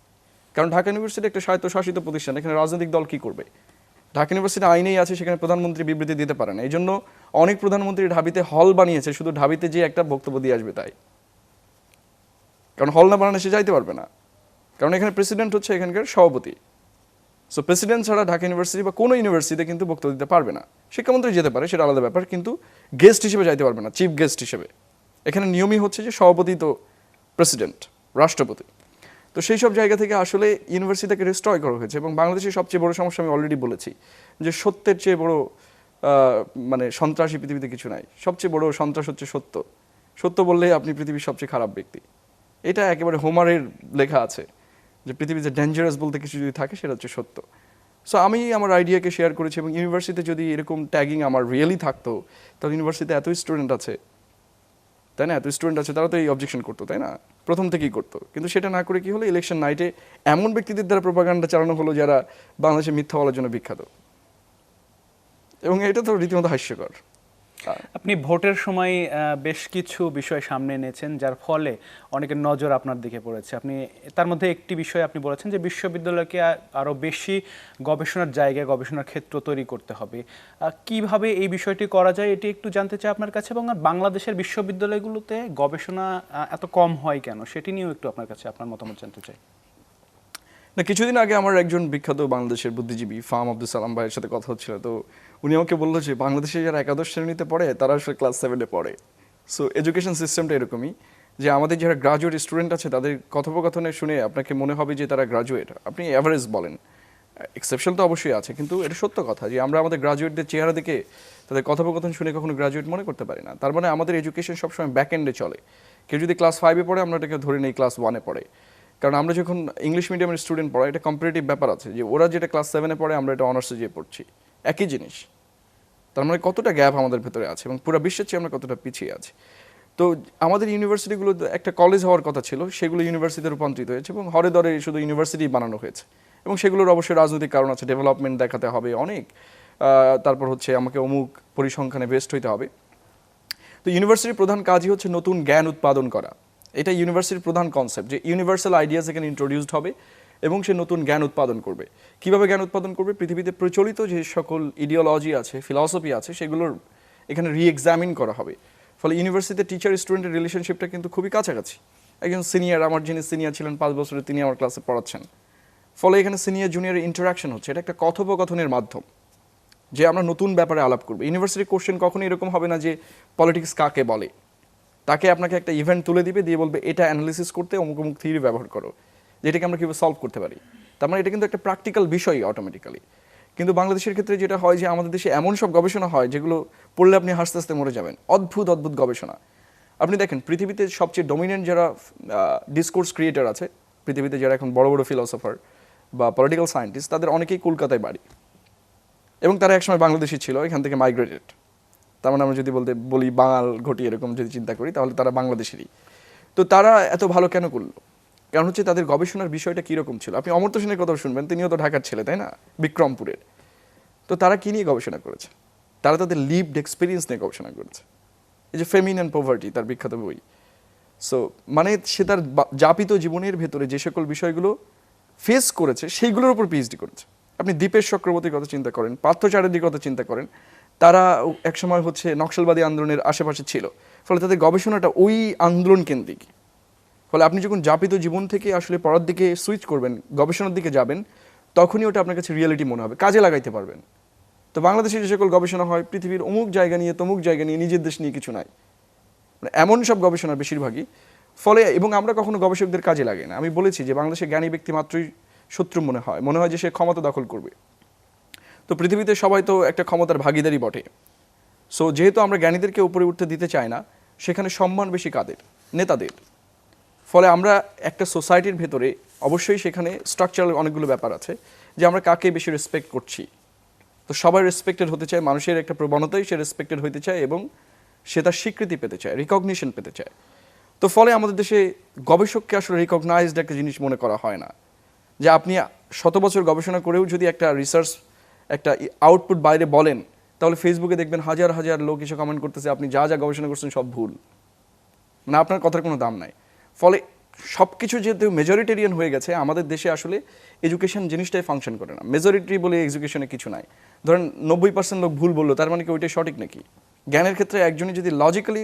কারণ ঢাকা ইউনিভার্সিটি একটা স্বায়ত্তশাসিত প্রতিষ্ঠান, এখানে রাজনৈতিক দল কি করবে? ঢাকা ইউনিভার্সিটি আইনেই আছে সেখানে প্রধানমন্ত্রী বিবৃতি দিতে পারে না। এই জন্য অনেক প্রধানমন্ত্রী ঢাবিতে হল বানিয়েছে, শুধু ঢাবিতে যে একটা বক্তব্য দিয়ে আসবে তাই। কারণ হল না বানানো সে যাইতে পারবে না, কারণ এখানে প্রেসিডেন্ট হচ্ছে এখানকার সভাপতি। সো প্রেসিডেন্ট ছাড়া ঢাকা ইউনিভার্সিটি বা কোনো ইউনিভার্সিটিতে কিন্তু বক্তব্য দিতে পারবে না। শিক্ষামন্ত্রী যেতে পারে, সেটা আলাদা ব্যাপার, কিন্তু গেস্ট হিসেবে যাইতে পারবে না, চিফ গেস্ট হিসেবে। এখানে নিয়মই হচ্ছে যে সভাপতি তো প্রেসিডেন্ট, রাষ্ট্রপতি। তো সেই সব জায়গা থেকে আসলে ইউনিভার্সিটিকে রিস্ট্রয় করা হয়েছে। এবং বাংলাদেশের সবচেয়ে বড় সমস্যা আমি অলরেডি বলেছি যে সত্যের চেয়ে বড় মানে সন্ত্রাসী পৃথিবীতে কিছু নাই। সবচেয়ে বড় সন্ত্রাস হচ্ছে সত্য। সত্য বললে আপনি পৃথিবীর সবচেয়ে খারাপ ব্যক্তি। এটা একেবারে হোমারের লেখা আছে যে পৃথিবীতে ডেঞ্জারাস বলতে কিছু যদি থাকে সেটা হচ্ছে সত্য। সো আমি আমার আইডিয়াকে শেয়ার করেছি, এবং ইউনিভার্সিটিতে যদি এরকম ট্যাগিং আমার রিয়েলি থাকতো তাহলে ইউনিভার্সিটিতে এত স্টুডেন্ট আছে, তাই না? এত স্টুডেন্ট আছে, তারা তো এই অবজেকশন করতো, তাই না? প্রথম থেকেই করতো। কিন্তু সেটা না করে কি হলো, ইলেকশন নাইটে এমন ব্যক্তিদের দ্বারা প্রোপাগান্ডা চালানো হলো যারা বাংলাদেশে মিথ্যা বলার জন্য বিখ্যাত, এবং এটা তো রীতিমতো হাস্যকর। আপনি ভোটের সময় বেশ কিছু বিষয় সামনে এনেছেন যার ফলে অনেকের নজর আপনার দিকে পড়েছে। আপনি তার মধ্যে একটি বিষয় আপনি বলেছেন যে বিশ্ববিদ্যালয়কে আরও বেশি গবেষণার জায়গা, গবেষণার ক্ষেত্র তৈরি করতে হবে। কিভাবে এই বিষয়টি করা যায় এটি একটু জানতে চাই আপনার কাছে, এবং বাংলাদেশের বিশ্ববিদ্যালয়গুলোতে গবেষণা এত কম হয় কেন সেটি নিয়েও একটু আপনার কাছে আপনার মতামত জানতে চাই। না, কিছুদিন আগে আমার একজন বিখ্যাত বাংলাদেশের বুদ্ধিজীবী ফাহাম আব্দুল সালাম ভাইয়ের সাথে কথা হচ্ছিল। তো উনি আমাকে বললো যে বাংলাদেশে যারা একাদশ শ্রেণীতে পড়ে তারা আসলে ক্লাস 7-এ পড়ে। সো এডুকেশন সিস্টেমটা এরকমই যে আমাদের যারা গ্রাজুয়েট স্টুডেন্ট আছে তাদের কথোপকথনে শুনে আপনাকে মনে হবে যে তারা গ্রাজুয়েট, আপনি অ্যাভারেজ বলেন, এক্সেপশন তো অবশ্যই আছে, কিন্তু এটা সত্য কথা যে আমরা আমাদের গ্রাজুয়েটদের চেহারা দেখে তাদের কথোপকথন শুনে কখনো গ্রাজুয়েট মনে করতে পারি না। তার মানে আমাদের এডুকেশন সবসময় ব্যাক এন্ডে চলে। কেউ যদি ক্লাস 5-এ পড়ে আমরা এটাকে ধরে নেই ক্লাস 1-এ পড়ে, কারণ আমরা যখন ইংলিশ মিডিয়ামের স্টুডেন্ট পড়াই এটা কম্পারেটিভ ব্যাপার আছে যে ওরা যেটা ক্লাস 7-এ পড়ে আমরা এটা অনার্সে যেয়ে পড়ছি, একই জিনিস। তার মানে কতটা গ্যাপ আমাদের ভেতরে আছে এবং পুরো বিশ্বের চেয়ে আমরা কতটা পিছিয়ে আছি। তো আমাদের ইউনিভার্সিটিগুলো একটা কলেজ হওয়ার কথা ছিল, সেগুলো ইউনিভার্সিটিতে রূপান্তরিত হয়েছে এবং হরে দরে শুধু ইউনিভার্সিটি বানানো হয়েছে, এবং সেগুলোর অবশ্যই রাজনৈতিক কারণ আছে, ডেভেলপমেন্ট দেখাতে হবে অনেক, তারপর হচ্ছে আমাকে অমুক পরিসংখ্যানে বেস্ট হইতে হবে। তো ইউনিভার্সিটির প্রধান কাজই হচ্ছে নতুন জ্ঞান উৎপাদন করা। এটা ইউনিভার্সিটির প্রধান কনসেপ্ট যে ইউনিভার্সাল আইডিয়াস এখানে ইন্ট্রোডিউসড হবে এবং সে নতুন জ্ঞান উৎপাদন করবে। কিভাবে জ্ঞান উৎপাদন করবে? পৃথিবীতে প্রচলিত যে সকল ইডিওলজি আছে, ফিলসফি আছে, সেগুলোর এখানে রিএক্সামিন করা হবে। ফলে ইউনিভার্সিটিতে টিচার স্টুডেন্টের রিলেশনশিপটা কিন্তু খুবই কাছাকাছি। একজন সিনিয়র, আমার যিনি সিনিয়র ছিলেন 5 বছরে, তিনি আমার ক্লাসে পড়াচ্ছেন। ফলে এখানে সিনিয়র জুনিয়রের ইন্টারাকশন হচ্ছে, এটা একটা কথোপকথনের মাধ্যম যে আমরা নতুন ব্যাপারে আলাপ করবো। ইউনিভার্সিটির কোশ্চেন কখনোই এরকম হবে না যে পলিটিক্স কাকে বলে, তাকে আপনাকে একটা ইভেন্ট তুলে দিবে, দিয়ে বলবে এটা অ্যানালিসিস করতে অমুক অমুক থিওরি ব্যবহার করো, যেটাকে আমরা কীভাবে সলভ করতে পারি। তার মানে এটা কিন্তু একটা প্র্যাকটিক্যাল বিষয় অটোমেটিক্যালি। কিন্তু বাংলাদেশের ক্ষেত্রে যেটা হয় যে আমাদের দেশে এমন সব গবেষণা হয় যেগুলো পড়লে আপনি হাসতে হাসতে মরে যাবেন। অদ্ভুত অদ্ভুত গবেষণা। আপনি দেখেন পৃথিবীতে সবচেয়ে ডমিনেন্ট যারা ডিসকোর্স ক্রিয়েটার আছে পৃথিবীতে, যারা এখন বড় বড় ফিলোসফার বা পলিটিক্যাল সায়েন্টিস্ট, তাদের অনেকেই কলকাতায় বাড়ি এবং তারা একসময় বাংলাদেশি ছিল, এখান থেকে মাইগ্রেটেড। তার মানে আমরা যদি বলি বাঙাল ঘটি এরকম যদি চিন্তা করি, তাহলে তারা বাংলাদেশেরই। তো তারা এত ভালো কেন করলো? কারণ হচ্ছে তাদের গবেষণার বিষয়টা কীরকম ছিল। আপনি অমর্ত্য সেনের কথা শুনবেন, তিনিও তো ঢাকার ছেলে, তাই না, বিক্রমপুরের। তো তারা কী নিয়ে গবেষণা করেছে? তারা তাদের লিভড এক্সপিরিয়েন্স নিয়ে গবেষণা করেছে। এই যে ফেমিন অ্যান্ড পভার্টি, তার বিখ্যাত বই। সো মানে সে তার যাপিত জীবনের ভেতরে যে সকল বিষয়গুলো ফেস করেছে সেইগুলোর উপর পিএইচডি করেছে। আপনি দীপেশ চক্রবর্তীর কথা চিন্তা করেন, পার্থ চ্যাটার্জির কথা চিন্তা করেন, তারা একসময় হচ্ছে নকশালবাদী আন্দোলনের আশেপাশে ছিল, ফলে তাদের গবেষণাটা ওই আন্দোলন কেন্দ্রিক। ফলে আপনি যখন যাপিত জীবন থেকে আসলে পড়ার দিকে সুইচ করবেন, গবেষণার দিকে যাবেন, তখনই ওটা আপনার কাছে রিয়েলিটি মনে হবে, কাজে লাগাইতে পারবেন। তো বাংলাদেশে যে সকল গবেষণা হয় পৃথিবীর অমুক জায়গা নিয়ে তমুক জায়গা নিয়ে, নিজের দেশ নিয়ে কিছু নাই, মানে এমন সব গবেষণা বেশিরভাগই। ফলে এবং আমরা কখনো গবেষকদের কাজে লাগাই না। আমি বলেছি যে বাংলাদেশে জ্ঞানী ব্যক্তি মাত্রই শত্রু মনে হয় যে সে ক্ষমতা দখল করবে। তো পৃথিবীতে সবাই তো একটা ক্ষমতার ভাগিদারি বটে। সো যেহেতু আমরা জ্ঞানীদেরকে উপরে উঠতে দিতে চাই না, সেখানে সম্মান বেশি কাদের? নেতাদের। ফলে আমরা একটা সোসাইটির ভেতরে অবশ্যই সেখানে স্ট্রাকচারাল অনেকগুলো ব্যাপার আছে যে আমরা কাকে বেশি রেসপেক্ট করছি। তো সবাই রেসপেক্টেড হতে চায়, মানুষের একটা প্রবণতাই সে রেসপেক্টেড হতে চায় এবং সে তার স্বীকৃতি পেতে চায়, রিকগনিশন পেতে চায়। তো ফলে আমাদের দেশে গবেষককে আসলে রিকগনাইজড একটা জিনিস মনে করা হয় না। যে আপনি শত বছর গবেষণা করেও যদি একটা রিসার্চ একটা আউটপুট বাইরে বলেন, তাহলে ফেসবুকে দেখবেন হাজার হাজার লোক এসে কমেন্ট করতেছে আপনি যা যা গবেষণা করছেন সব ভুল, মানে আপনার কথার কোনো দাম নাই। ফলে সব কিছু যেহেতু মেজরিটেরিয়ান হয়ে গেছে, আমাদের দেশে আসলে এডুকেশন জিনিসটাই ফাংশন করে না। মেজরিটি বলে এডুকেশনে কিছু নাই। ধরেন 90% লোক ভুল বললো, তার মানে কি ওইটাই সঠিক নাকি? জ্ঞানের ক্ষেত্রে একজনই যদি লজিক্যালি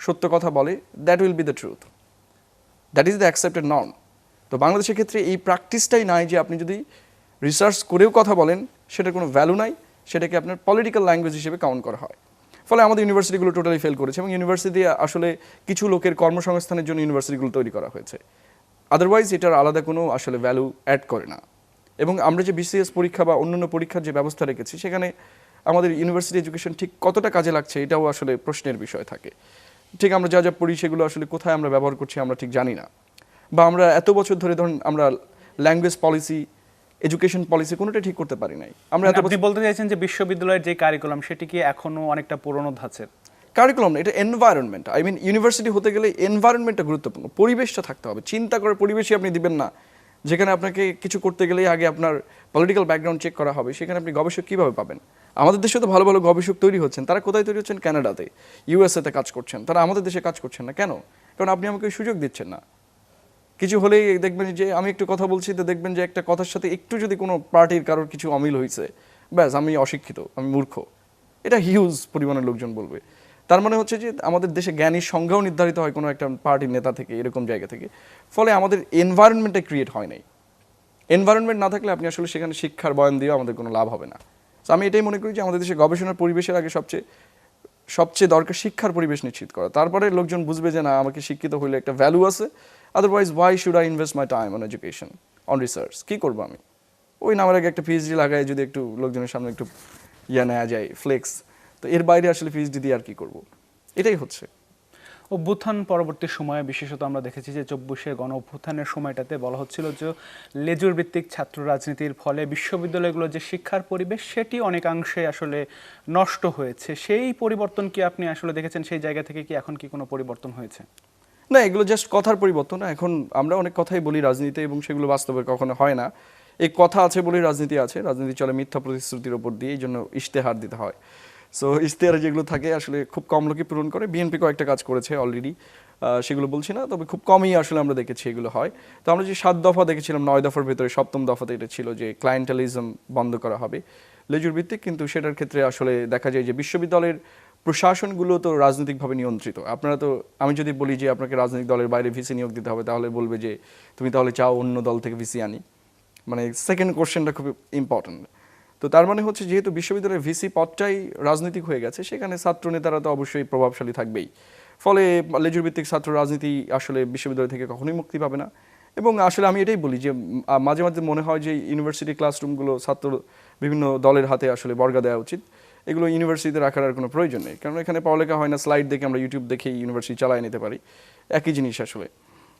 সত্য কথা বলে, that will be the truth, that is the accepted norm. তো বাংলাদেশের ক্ষেত্রে এই প্র্যাকটিসটাই নাই যে আপনি যদি রিসার্চ করেও কথা বলেন সেটার কোনো ভ্যালু নাই, সেটাকে আপনার পলিটিক্যাল ল্যাঙ্গুয়েজ হিসেবে কাউন্ট করা হয়। ফলে আমাদের ইউনিভার্সিটিগুলো টোটালি ফেল করেছে এবং ইউনিভার্সিটি আসলে কিছু লোকের কর্মসংস্থানের জন্য ইউনিভার্সিটিগুলো তৈরি করা হয়েছে, আদারওয়াইজ এটার আলাদা কোনো আসলে ভ্যালু অ্যাড করে না। এবং আমরা যে বিসিএস পরীক্ষা বা অন্যান্য পরীক্ষার যে ব্যবস্থা রেখেছি, সেখানে আমাদের ইউনিভার্সিটি এডুকেশন ঠিক কতটা কাজে লাগছে এটাও আসলে প্রশ্নের বিষয় থাকে। ঠিক আমরা যা যা পড়ি সেগুলো আসলে কোথায় আমরা ব্যবহার করছি আমরা ঠিক জানি না। বা আমরা এত বছর ধরে ধরুন আমরা ল্যাঙ্গুয়েজ পলিসি, এডুকেশন পলিসি কোনোটা ঠিক করতে পারি নাই। আমরা আপনি বলতে চাইছেন যে বিশ্ববিদ্যালয়ের যে কারিকুলাম সেটি কি এখনো অনেকটা পুরনো ধাঁচের? কারিকুলাম না, এটা এনভায়রনমেন্ট। আই মিন ইউনিভার্সিটি হতে গেলে এনভায়রনমেন্টটা গুরুত্বপূর্ণ, পরিবেশটা থাকতে হবে। চিন্তা করার পরিবেশই আপনি দিবেন না, যেখানে আপনাকে কিছু করতে গেলেই আগে আপনার পলিটিক্যাল ব্যাকগ্রাউন্ড চেক করা হবে, সেখানে আপনি গবেষক কীভাবে পাবেন? আমাদের দেশে তো ভালো ভালো গবেষক তৈরি হচ্ছেন, তারা কোথায় তৈরি হচ্ছেন? কানাডাতে, ইউএসএতে কাজ করছেন, তারা আমাদের দেশে কাজ করছেন না কেন? কারণ আপনি আমাকে সুযোগ দিচ্ছেন না। কিছু হলেই দেখবেন যে আমি একটু কথা বলছি, তো দেখবেন যে একটা কথার সাথে একটু যদি কোনো পার্টির কারোর কিছু অমিল হয়েছে, ব্যাস আমি অশিক্ষিত, আমি মূর্খ, এটা হিউজ পরিমাণের লোকজন বলবে। তার মানে হচ্ছে যে আমাদের দেশে জ্ঞানীর সংজ্ঞাও নির্ধারিত হয় কোনো একটা পার্টির নেতা থেকে, এরকম জায়গা থেকে। ফলে আমাদের এনভায়রনমেন্টটা ক্রিয়েট হয় নাই। এনভায়রনমেন্ট না থাকলে আপনি আসলে সেখানে শিক্ষার বয়ান দিয়েও আমাদের কোনো লাভ হবে না। তো আমি এটাই মনে করি যে আমাদের দেশে গবেষণার পরিবেশের আগে সবচেয়ে দরকার শিক্ষার পরিবেশ নিশ্চিত করা। তারপরে লোকজন বুঝবে যে না, আমাকে শিক্ষিত হইলে একটা ভ্যালু আছে, otherwise why should I invest my time on education, on research? কী করবো আমি? ওই নামের আগে একটা পিএইচডি লাগায় যদি একটু লোকজনের সামনে একটু নেওয়া যায়, ফ্লেক্স, তো এর বাইরে আসলে পিএইচডি দিয়ে আর কী করবো? এটাই হচ্ছে। অভ্যুত্থান পরবর্তী সময়ে বিশেষত আমরা দেখেছি যে 24 গণ অভ্যুত্থানের সময়টাতে বলা হচ্ছিল যে লেজুর ভিত্তিক ছাত্র রাজনীতির ফলে বিশ্ববিদ্যালয়গুলোর যে শিক্ষার পরিবেশ সেটি অনেকাংশে আসলে নষ্ট হয়েছে। সেই পরিবর্তন কি আপনি আসলে দেখেছেন? সেই জায়গা থেকে কি এখন কি কোনো পরিবর্তন হয়েছে? না, এগুলো জাস্ট কথার পরিবর্তন। এখন আমরা অনেক কথাই বলি রাজনীতিতে এবং সেগুলো বাস্তবে কখনো হয় না। এই কথা আছে বলেই রাজনীতি আছে, রাজনীতি চলে মিথ্যা প্রতিশ্রুতির ওপর দিয়ে, এই জন্য ইশতেহার দিতে হয়। সো ইশতেহারে যেগুলো থাকে আসলে খুব কম লোকই পূরণ করে। বিএনপি কয়েকটা কাজ করেছে অলরেডি, সেগুলো বলছি না, তবে খুব কমই আসলে আমরা দেখেছি এগুলো হয়। তো আমরা যে 7 দফা দেখেছিলাম, 9 দফার ভেতরে 7ম দফাতে এটা ছিল যে ক্লায়েন্টালিজম বন্ধ করা হবে, লেজুর ভিত্তিক। কিন্তু সেটার ক্ষেত্রে আসলে দেখা যায় যে বিশ্ববিদ্যালয়ের প্রশাসনগুলো তো রাজনৈতিকভাবে নিয়ন্ত্রিত। আপনারা তো, আমি যদি বলি যে আপনাকে রাজনৈতিক দলের বাইরে ভিসি নিয়োগ দিতে হবে, তাহলে বলবে যে তুমি তাহলে চাও অন্য দল থেকে ভিসি আনি। মানে সেকেন্ড কোশ্চেনটা খুব ইম্পর্ট্যান্ট। তো তার মানে হচ্ছে যেহেতু বিশ্ববিদ্যালয়ের ভিসি পদটাই রাজনৈতিক হয়ে গেছে, সেখানে ছাত্র নেতারা তো অবশ্যই প্রভাবশালী থাকবেই। ফলে লেজুর ভিত্তিক ছাত্র রাজনীতি আসলে বিশ্ববিদ্যালয় থেকে কখনোই মুক্তি পাবে না। এবং আসলে আমি এটাই বলি যে মাঝে মাঝে মনে হয় যে ইউনিভার্সিটি ক্লাসরুমগুলো ছাত্র বিভিন্ন দলের হাতে আসলে বর্গা দেওয়া উচিত। এগুলো ইউনিভার্সিটিতে রাখার আর কোনো প্রয়োজন নেই, কারণ এখানে পড়ালেখা হয় না, স্লাইড দেখে আমরা ইউটিউব দেখেই ইউনিভার্সিটি চালায় নিতে পারি, একই জিনিস আসলে।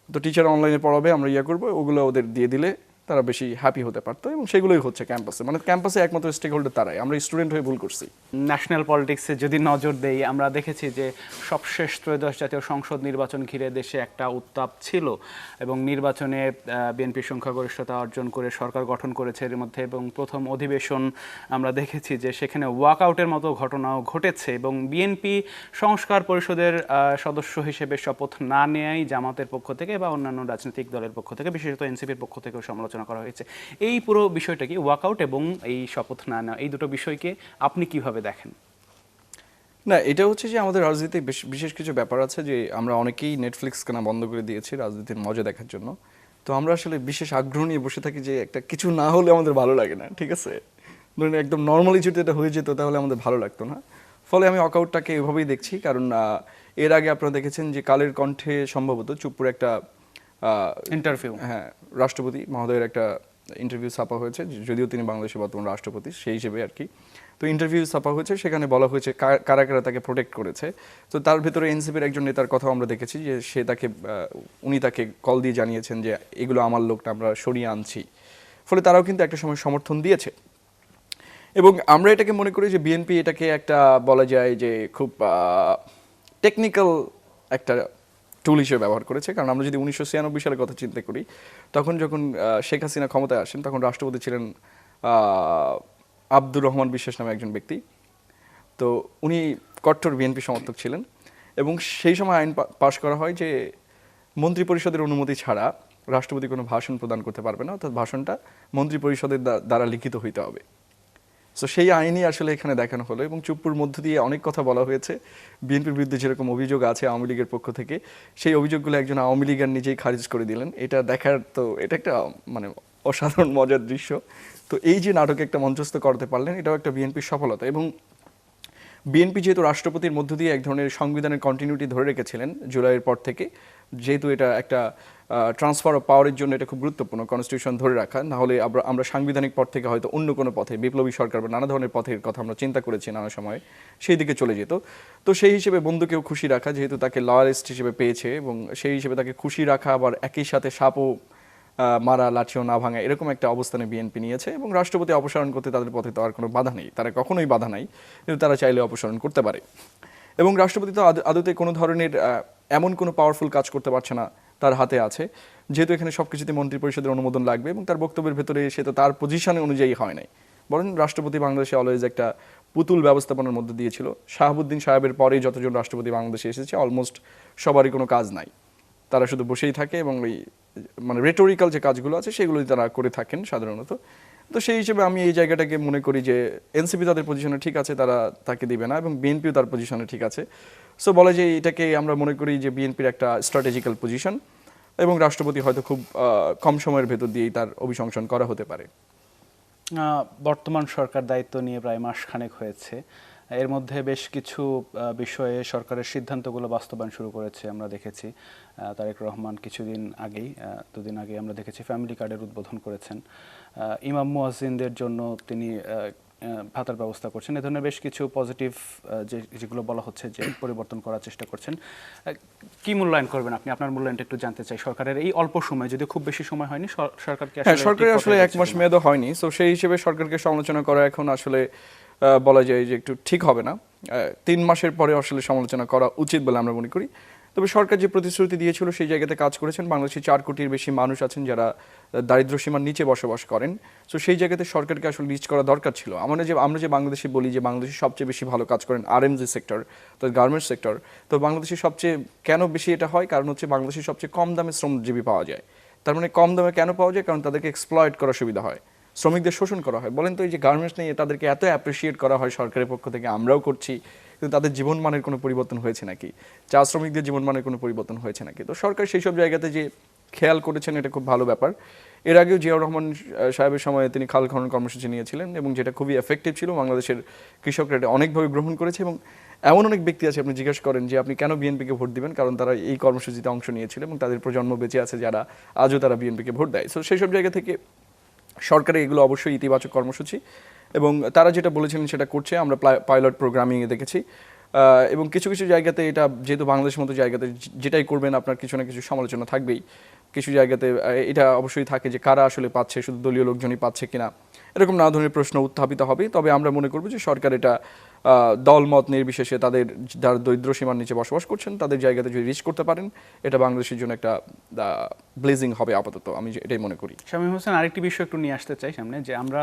তো টিচার অনলাইনে পড়াবে, আমরা করবো, ওগুলো ওদের দিয়ে দিলে তারা বেশি হ্যাপি হতে পারতো, এবং সেগুলোই হচ্ছে ক্যাম্পাসে। মানে ক্যাম্পাসে একমাত্র স্টেক হোল্ডার তারাই, আমরা স্টুডেন্ট হয়ে ভুল করছি। ন্যাশনাল পলিটিক্সে যদি নজর দেই, আমরা দেখেছি যে সবশেষ ত্রয়োদশ জাতীয় সংসদ নির্বাচন ঘিরে দেশে একটা উত্তাপ ছিল এবং নির্বাচনে বিএনপি সংখ্যাগরিষ্ঠতা অর্জন করে সরকার গঠন করেছে এর মধ্যে, এবং প্রথম অধিবেশন আমরা দেখেছি যে সেখানে ওয়াকআউটের মতো ঘটনাও ঘটেছে এবং বিএনপি সংস্কার পরিষদের সদস্য হিসেবে শপথ না নেয়াই জামাতের পক্ষ থেকে বা অন্যান্য রাজনৈতিক দলের পক্ষ থেকে, বিশেষত এনসিপির পক্ষ থেকেও সমালোচনা করা হয়েছে। এই পুরো বিষয়টা কি, ওয়াকআউট এবং এই শপথ না নেওয়া, এই দুটো বিষয়কে আপনি কিভাবে দেখেন? না, এটা হচ্ছে যে আমাদের রাজনীতিতে বিশেষ কিছু ব্যাপার আছে যে আমরা অনেকেই নেটফ্লিক্স কেনা বন্ধ করে দিয়েছি রাজনীতির মজা দেখার জন্য। তো আমরা আসলে বিশেষ আগ্রহ নিয়ে বসে থাকি যে একটা কিছু না হলে আমাদের ভালো লাগে না, ঠিক আছে? ধরুন একদম নর্মালি যদি এটা হয়ে যেত তাহলে আমাদের ভালো লাগতো না। ফলে আমি ওয়াকআউটটাকে এভাবেই দেখছি, কারণ এর আগে আপনারা দেখেছেন যে কালের কণ্ঠে সম্ভবত চুপ্পুর একটা ইন্টারভিউ, হ্যাঁ, রাষ্ট্রপতি মহোদয়ের একটা ইন্টারভিউ ছাপা হয়েছে, যদিও তিনি বাংলাদেশের বর্তমান রাষ্ট্রপতি সেই হিসেবে আর কি। তো ইন্টারভিউ ছাপা হয়েছে, সেখানে বলা হয়েছে কারা কারা তাকে প্রোটেক্ট করেছে। তো তার ভিতরে এনসিপির একজন নেতার কথাও আমরা দেখেছি যে উনি তাকে কল দিয়ে জানিয়েছেন যে এগুলো আমার লোকটা, আমরা সরিয়ে আনছি। ফলে তারাও কিন্তু একটা সময় সমর্থন দিয়েছে। এবং আমরা এটাকে মনে করি যে বিএনপি এটাকে একটা বলা যায় যে খুব টেকনিক্যাল একটা টুল হিসেবে ব্যবহার করেছে। কারণ আমরা যদি 1996 সালের কথা চিন্তা করি, তখন যখন শেখ হাসিনা ক্ষমতায় আসেন, তখন রাষ্ট্রপতি ছিলেন আব্দুর রহমান বিশ্বাস নামে একজন ব্যক্তি। তো উনি কট্টর বিএনপি সমর্থক ছিলেন এবং সেই সময় আইন পাশ করা হয় যে মন্ত্রী পরিষদের অনুমতি ছাড়া রাষ্ট্রপতি কোনো ভাষণ প্রদান করতে পারবে না, অর্থাৎ ভাষণটা মন্ত্রী পরিষদের দ্বারা লিখিত হইতে হবে। সো সেই আইনই আসলে এখানে দেখানো হলো এবং চুপ্পুর মধ্য দিয়ে অনেক কথা বলা হয়েছে। বিএনপির বিরুদ্ধে যেরকম অভিযোগ আছে আওয়ামী লীগের পক্ষ থেকে, সেই অভিযোগগুলো একজন আওয়ামী লীগার নিজেই খারিজ করে দিলেন। এটা দেখার তো এটা একটা মানে অসাধারণ মজার দৃশ্য। তো এই যে নাটকে একটা মঞ্চস্থ করতে পারলেন, এটাও একটা বিএনপির সফলতা। এবং বিএনপি যেহেতু রাষ্ট্রপতির মধ্য দিয়ে এক ধরনের সংবিধানের কন্টিনিউটি ধরে রেখেছিলেন জুলাইয়ের পর থেকে, যেহেতু এটা একটা ট্রান্সফার অফ পাওয়ারের জন্য এটা খুব গুরুত্বপূর্ণ কনস্টিটিউশন ধরে রাখা, না হলে আমরা সাংবিধানিক পথ থেকে হয়তো অন্য কোনো পথে বিপ্লবী সরকার বা নানা ধরনের পথের কথা আমরা চিন্তা করেছি নানা সময়, সেই দিকে চলে যেত। তো সেই হিসেবে বন্ধুকেও খুশি রাখা, যেহেতু তাকে লয়ালিস্ট হিসেবে পেয়েছে, এবং সেই হিসেবে তাকে খুশি রাখা, আবার একই সাথে সাপও মারা লাঠিও না ভাঙা, এরকম একটা অবস্থানে বিএনপি নিয়েছে। এবং রাষ্ট্রপতি অপসারণ করতে তাদের পথে তো আর কোনো বাধা নেই, তারা কখনোই বাধা নাই, কিন্তু তারা চাইলে অপসারণ করতে পারে। এবং রাষ্ট্রপতি তো আদতে কোনো ধরনের এমন কোনো পাওয়ারফুল কাজ করতে পারছে না, তার হাতে আছে, যেহেতু এখানে সব কিছুতে মন্ত্রী পরিষদের অনুমোদন লাগবে। এবং তার বক্তব্যের ভেতরে সে তো তার পজিশনে অনুযায়ী হয় নাই, বরং রাষ্ট্রপতি বাংলাদেশে অলওয়েজ একটা পুতুল ব্যবস্থাপনার মধ্যে দিয়েছিল। শাহাবুদ্দিন সাহেবের পরে যতজন রাষ্ট্রপতি বাংলাদেশে এসেছে অলমোস্ট সবারই কোনো কাজ নাই, তারা শুধু বসেই থাকে এবং ওই মানে রেটোরিক্যাল যে কাজগুলো আছে সেগুলোই তারা করে থাকেন সাধারণত। তো সেই হিসেবে আমি এই জায়গাটাকে মনে করি যে এনসিপি তাদের পজিশনে ঠিক আছে, তারা তাকে দিবে না, এবং বিএনপিও তার পজিশনে ঠিক আছে। সো বলে যে এটাকে আমরা মনে করি যে বিএনপির একটা স্ট্র্যাটেজিক্যাল পজিশন, এবং রাষ্ট্রপতি হয়তো খুব কম সময়ের ভেতর দিয়েই তার অভিশংসন করা হতে পারে। বর্তমান সরকার দায়িত্ব নিয়ে প্রায় মাসখানেক হয়েছে, এর মধ্যে বেশ কিছু বিষয়ে সরকারের সিদ্ধান্তগুলো বাস্তবায়ন শুরু করেছে। আমরা দেখেছি তারেক রহমান দুদিন আগে আমরা দেখেছি ফ্যামিলি কার্ডের উদ্বোধন করেছেন। ইমাম মুয়াজ্জিনদের জন্য তিনি ভাতার ব্যবস্থা করছেন। এ ধরনের বেশ কিছু পজিটিভ যেগুলো বলা হচ্ছে যে পরিবর্তন করার চেষ্টা করছেন। কি মূল্যায়ন করবেন আপনি? আপনার মূল্যায়নটা একটু জানতে চাই। সরকারের এই অল্প সময়, যদি খুব বেশি সময় হয়নি, সরকারকে সরকারের আসলে 1 মাস মেয়াদও হয়নি, সো সেই হিসেবে সরকারকে সমালোচনা করা এখন আসলে বলা যায় যে একটু ঠিক হবে না। 3 মাসের পরে আসলে সমালোচনা করা উচিত বলে আমরা মনে করি। তবে সরকার যে প্রতিশ্রুতি দিয়েছিল সেই জায়গাতে কাজ করেছেন। বাংলাদেশে 4 কোটির বেশি মানুষ আছেন যারা দারিদ্র্য সীমার নিচে বসবাস করেন। সো সেই জায়গাতে সরকারকে আসলে রিচ করা দরকার ছিল। আমরা যে বাংলাদেশে বলি যে বাংলাদেশে সবচেয়ে বেশি ভালো কাজ করেন আরএমজি সেক্টর, তো গার্মেন্টস সেক্টর। তো বাংলাদেশে সবচেয়ে কেন বেশি এটা হয়? কারণ হচ্ছে বাংলাদেশে সবচেয়ে কম দামে শ্রমজীবী পাওয়া যায়। তার মানে কম দামে কেন পাওয়া যায়? কারণ তাদেরকে এক্সপ্লয়েট করা সুবিধা হয়, শ্রমিকদের শোষণ করা হয়। বলেন তো এই যে গার্মেন্টস নিয়ে তাদেরকে এত অ্যাপ্রিসিয়েট করা হয় সরকারের পক্ষ থেকে, আমরাও করছি, কিন্তু তাদের জীবনমানের কোনো পরিবর্তন হয়েছে নাকি? চা শ্রমিকদের জীবনমানের কোনো পরিবর্তন হয়েছে নাকি? তো সরকার সেই সব জায়গাতে যে খেয়াল করেছেন, এটা খুব ভালো ব্যাপার। এর আগেও জিয়াউর রহমান সাহেবের সময়ে তিনি খাল খনন কর্মসূচি নিয়েছিলেন এবং যেটা খুবই এফেক্টিভ ছিল। বাংলাদেশের কৃষকরা এটা অনেকভাবে গ্রহণ করেছে এবং এমন অনেক ব্যক্তি আছে আপনি জিজ্ঞেস করেন যে আপনি কেন বিএনপিকে ভোট দিবেন, কারণ তারা এই কর্মসূচিতে অংশ নিয়েছিল এবং তাদের প্রজন্ম বেঁচে আছে যারা আজও তারা বিএনপিকে ভোট দেয়। সো সেই সব জায়গা থেকে সরকারের এগুলো অবশ্যই ইতিবাচক কর্মসূচি এবং তারা যেটা বলেছিলেন সেটা করছে। আমরা পাইলট প্রোগ্রামিংয়ে দেখেছি এবং কিছু কিছু জায়গাতে এটা যেহেতু বাংলাদেশের মতো জায়গাতে যেটাই করবেন আপনার কিছু না কিছু সমালোচনা থাকবেই। কিছু জায়গাতে এটা অবশ্যই থাকে যে কারা আসলে পাচ্ছে, শুধু দলীয় লোকজনই পাচ্ছে কিনা, এরকম নানা ধরনের প্রশ্ন উত্থাপিত হবে। তবে আমরা মনে করব যে সরকার এটা দলমত নির্বিশেষে তাদের যারা দরিদ্র সীমার নিচে বসবাস করছেন তাদের জায়গাতে যদি রিচ করতে পারেন এটা বাংলাদেশের জন্য একটা ব্লেজিং হবে আপাতত, আমি এটাই মনে করি। শামীম হোসেন, আরেকটি বিষয় একটু নিয়ে আসতে চাই সামনে, যে আমরা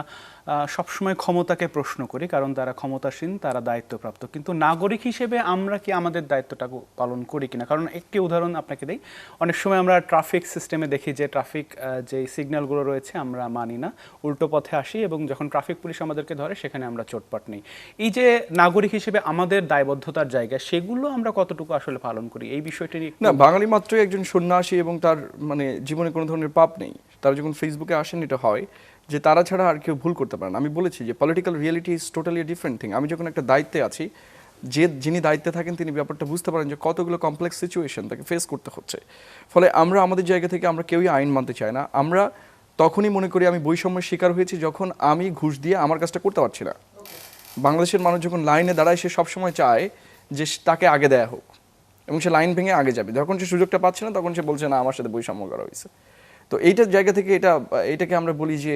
সবসময় ক্ষমতাকে প্রশ্ন করি কারণ তারা ক্ষমতাসীন, তারা দায়িত্বপ্রাপ্ত, কিন্তু নাগরিক হিসেবে আমরা কি আমাদের দায়িত্বটাকে পালন করি কিনা? কারণ একটি উদাহরণ আপনাকে দিই, অনেক সময় আমরা ট্রাফিক সিস্টেমে দেখি যে ট্রাফিক যে সিগন্যালগুলো রয়েছে আমরা মানি না, উল্টো পথে আসি এবং যখন ট্রাফিক পুলিশ আমাদেরকে ধরে সেখানে আমরা চোটপাট নেই। এই যে নাগরিক হিসেবে আমাদের দায়বদ্ধতার জায়গা, সেগুলো আমরা কতটুকু আসলে পালন করি, এই বিষয়টি নিয়ে না, বাঙালি মাত্রই একজন সন্ন্যাসী এবং তার মানে জীবনে কোনো ধরনের পাপ নেই। তারা যখন ফেসবুকে আসেন এটা হয় যে তারা ছাড়া আর কেউ ভুল করতে পারে না। আমি বলেছি যে political reality is totally different thing. আমি যখন একটা দায়িত্বে আছি, যিনি দায়িত্বে থাকেন তিনি ব্যাপারটা বুঝতে পারেন যে কতগুলো কমপ্লেক্স সিচুয়েশন তাকে ফেস করতে হচ্ছে। ফলে আমরা আমাদের জায়গা থেকে আমরা কেউই আইন মানতে চাই না। আমরা তখনই মনে করি আমি বৈষম্যের শিকার হয়েছি যখন আমি ঘুষ দিয়ে আমার কাজটা করতে পারছি না। বাংলাদেশের মানুষ যখন লাইনে দাঁড়ায় সে সবসময় চায় যে তাকে আগে দেয়া হোক এবং সে লাইন ভেঙে আগে যাবে। যখন সে সুযোগটা পাচ্ছে না তখন সে বলছে না আমার সাথে বৈষম্য করা হয়েছে। তো এইটার জায়গা থেকে এটাকে আমরা বলি যে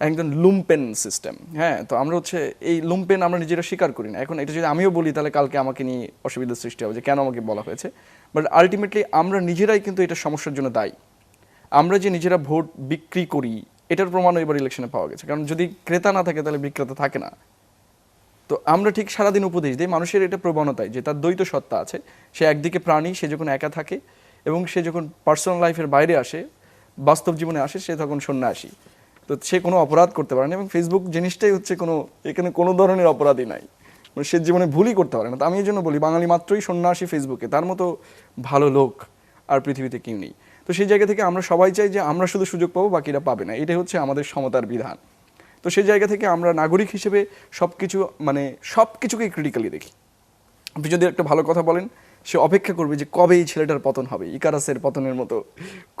একদম লুম্পেন সিস্টেম। হ্যাঁ, তো আমরা হচ্ছে এই লুম্পেন আমরা নিজেরা স্বীকার করি না। এখন এটা যদি আমিও বলি তাহলে কালকে আমাকে নিয়ে অসুবিধার সৃষ্টি হবে যে কেন আমাকে বলা হয়েছে। বাট আলটিমেটলি আমরা নিজেরাই কিন্তু এটা সমস্যার জন্য দায়ী। আমরা যে নিজেরা ভোট বিক্রি করি এটার প্রমাণও এবার ইলেকশনে পাওয়া গেছে, কারণ যদি ক্রেতা না থাকে তাহলে বিক্রেতা থাকে না। তো আমরা ঠিক সারাদিন উপদেশ দিই মানুষের এটা প্রবণতায় যে তার দ্বৈত সত্তা আছে। সে একদিকে প্রাণী, সে যখন একা থাকে এবং সে যখন পার্সোনাল লাইফের বাইরে আসে, বাস্তব জীবনে আসে, সে তখন সন্ন্যাসী। তো সে কোনো অপরাধ করতে পারে না এবং ফেসবুক জিনিসটাই হচ্ছে এখানে কোনো ধরনের অপরাধী নাই, মানে সে জীবনে ভুলই করতে পারে না। তো আমি এই জন্য বলি বাঙালি মাত্রই সন্ন্যাসী ফেসবুকে, তার মতো ভালো লোক আর পৃথিবীতে কেউ নেই। তো সেই জায়গা থেকে আমরা সবাই চাই যে আমরা শুধু সুযোগ পাবো, বাকিরা পাবে না। এটাই হচ্ছে আমাদের সমতার বিধান। তো সেই জায়গা থেকে আমরা নাগরিক হিসেবে সব কিছুকেই ক্রিটিক্যালি দেখি। আপনি যদি একটা ভালো কথা বলেন সে অপেক্ষা করবে যে কবে এই ছেলেটার পতন হবে, ইকারাসের পতনের মতো,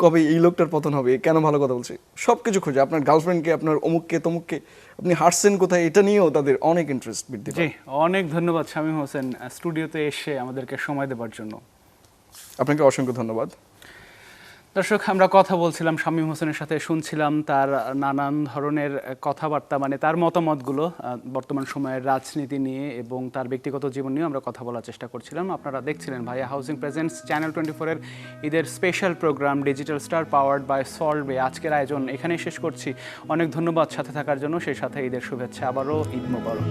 কবে এই লোকটার পতন হবে, কেন ভালো কথা বলছে, সব কিছু খোঁজে। আপনার গার্লফ্রেন্ডকে, আপনার অমুককে তমুককে, আপনি হাসছেন কোথায়, এটা নিয়েও তাদের অনেক ইন্টারেস্ট বৃদ্ধি পায়। অনেক ধন্যবাদ শামীম হোসেন স্টুডিওতে এসে আমাদেরকে সময় দেওয়ার জন্য। আপনাকে অসংখ্য ধন্যবাদ। দর্শক, আমরা কথা বলছিলাম শামীম হোসেনের সাথে, শুনছিলাম তার নানান ধরনের কথাবার্তা, মানে তার মতামতগুলো বর্তমান সময়ের রাজনীতি নিয়ে এবং তার ব্যক্তিগত জীবন নিয়ে আমরা কথা বলার চেষ্টা করছিলাম। আপনারা দেখছিলেন ভাইয়া হাউজিং প্রেজেন্টস চ্যানেল 24-এর ঈদের special programme digital star powered by Salt Bay. আজকের আয়োজন এখানেই শেষ করছি। অনেক ধন্যবাদ সাথে থাকার জন্য, সেই সাথে ঈদের শুভেচ্ছা, আবারও ঈদ মোবারক।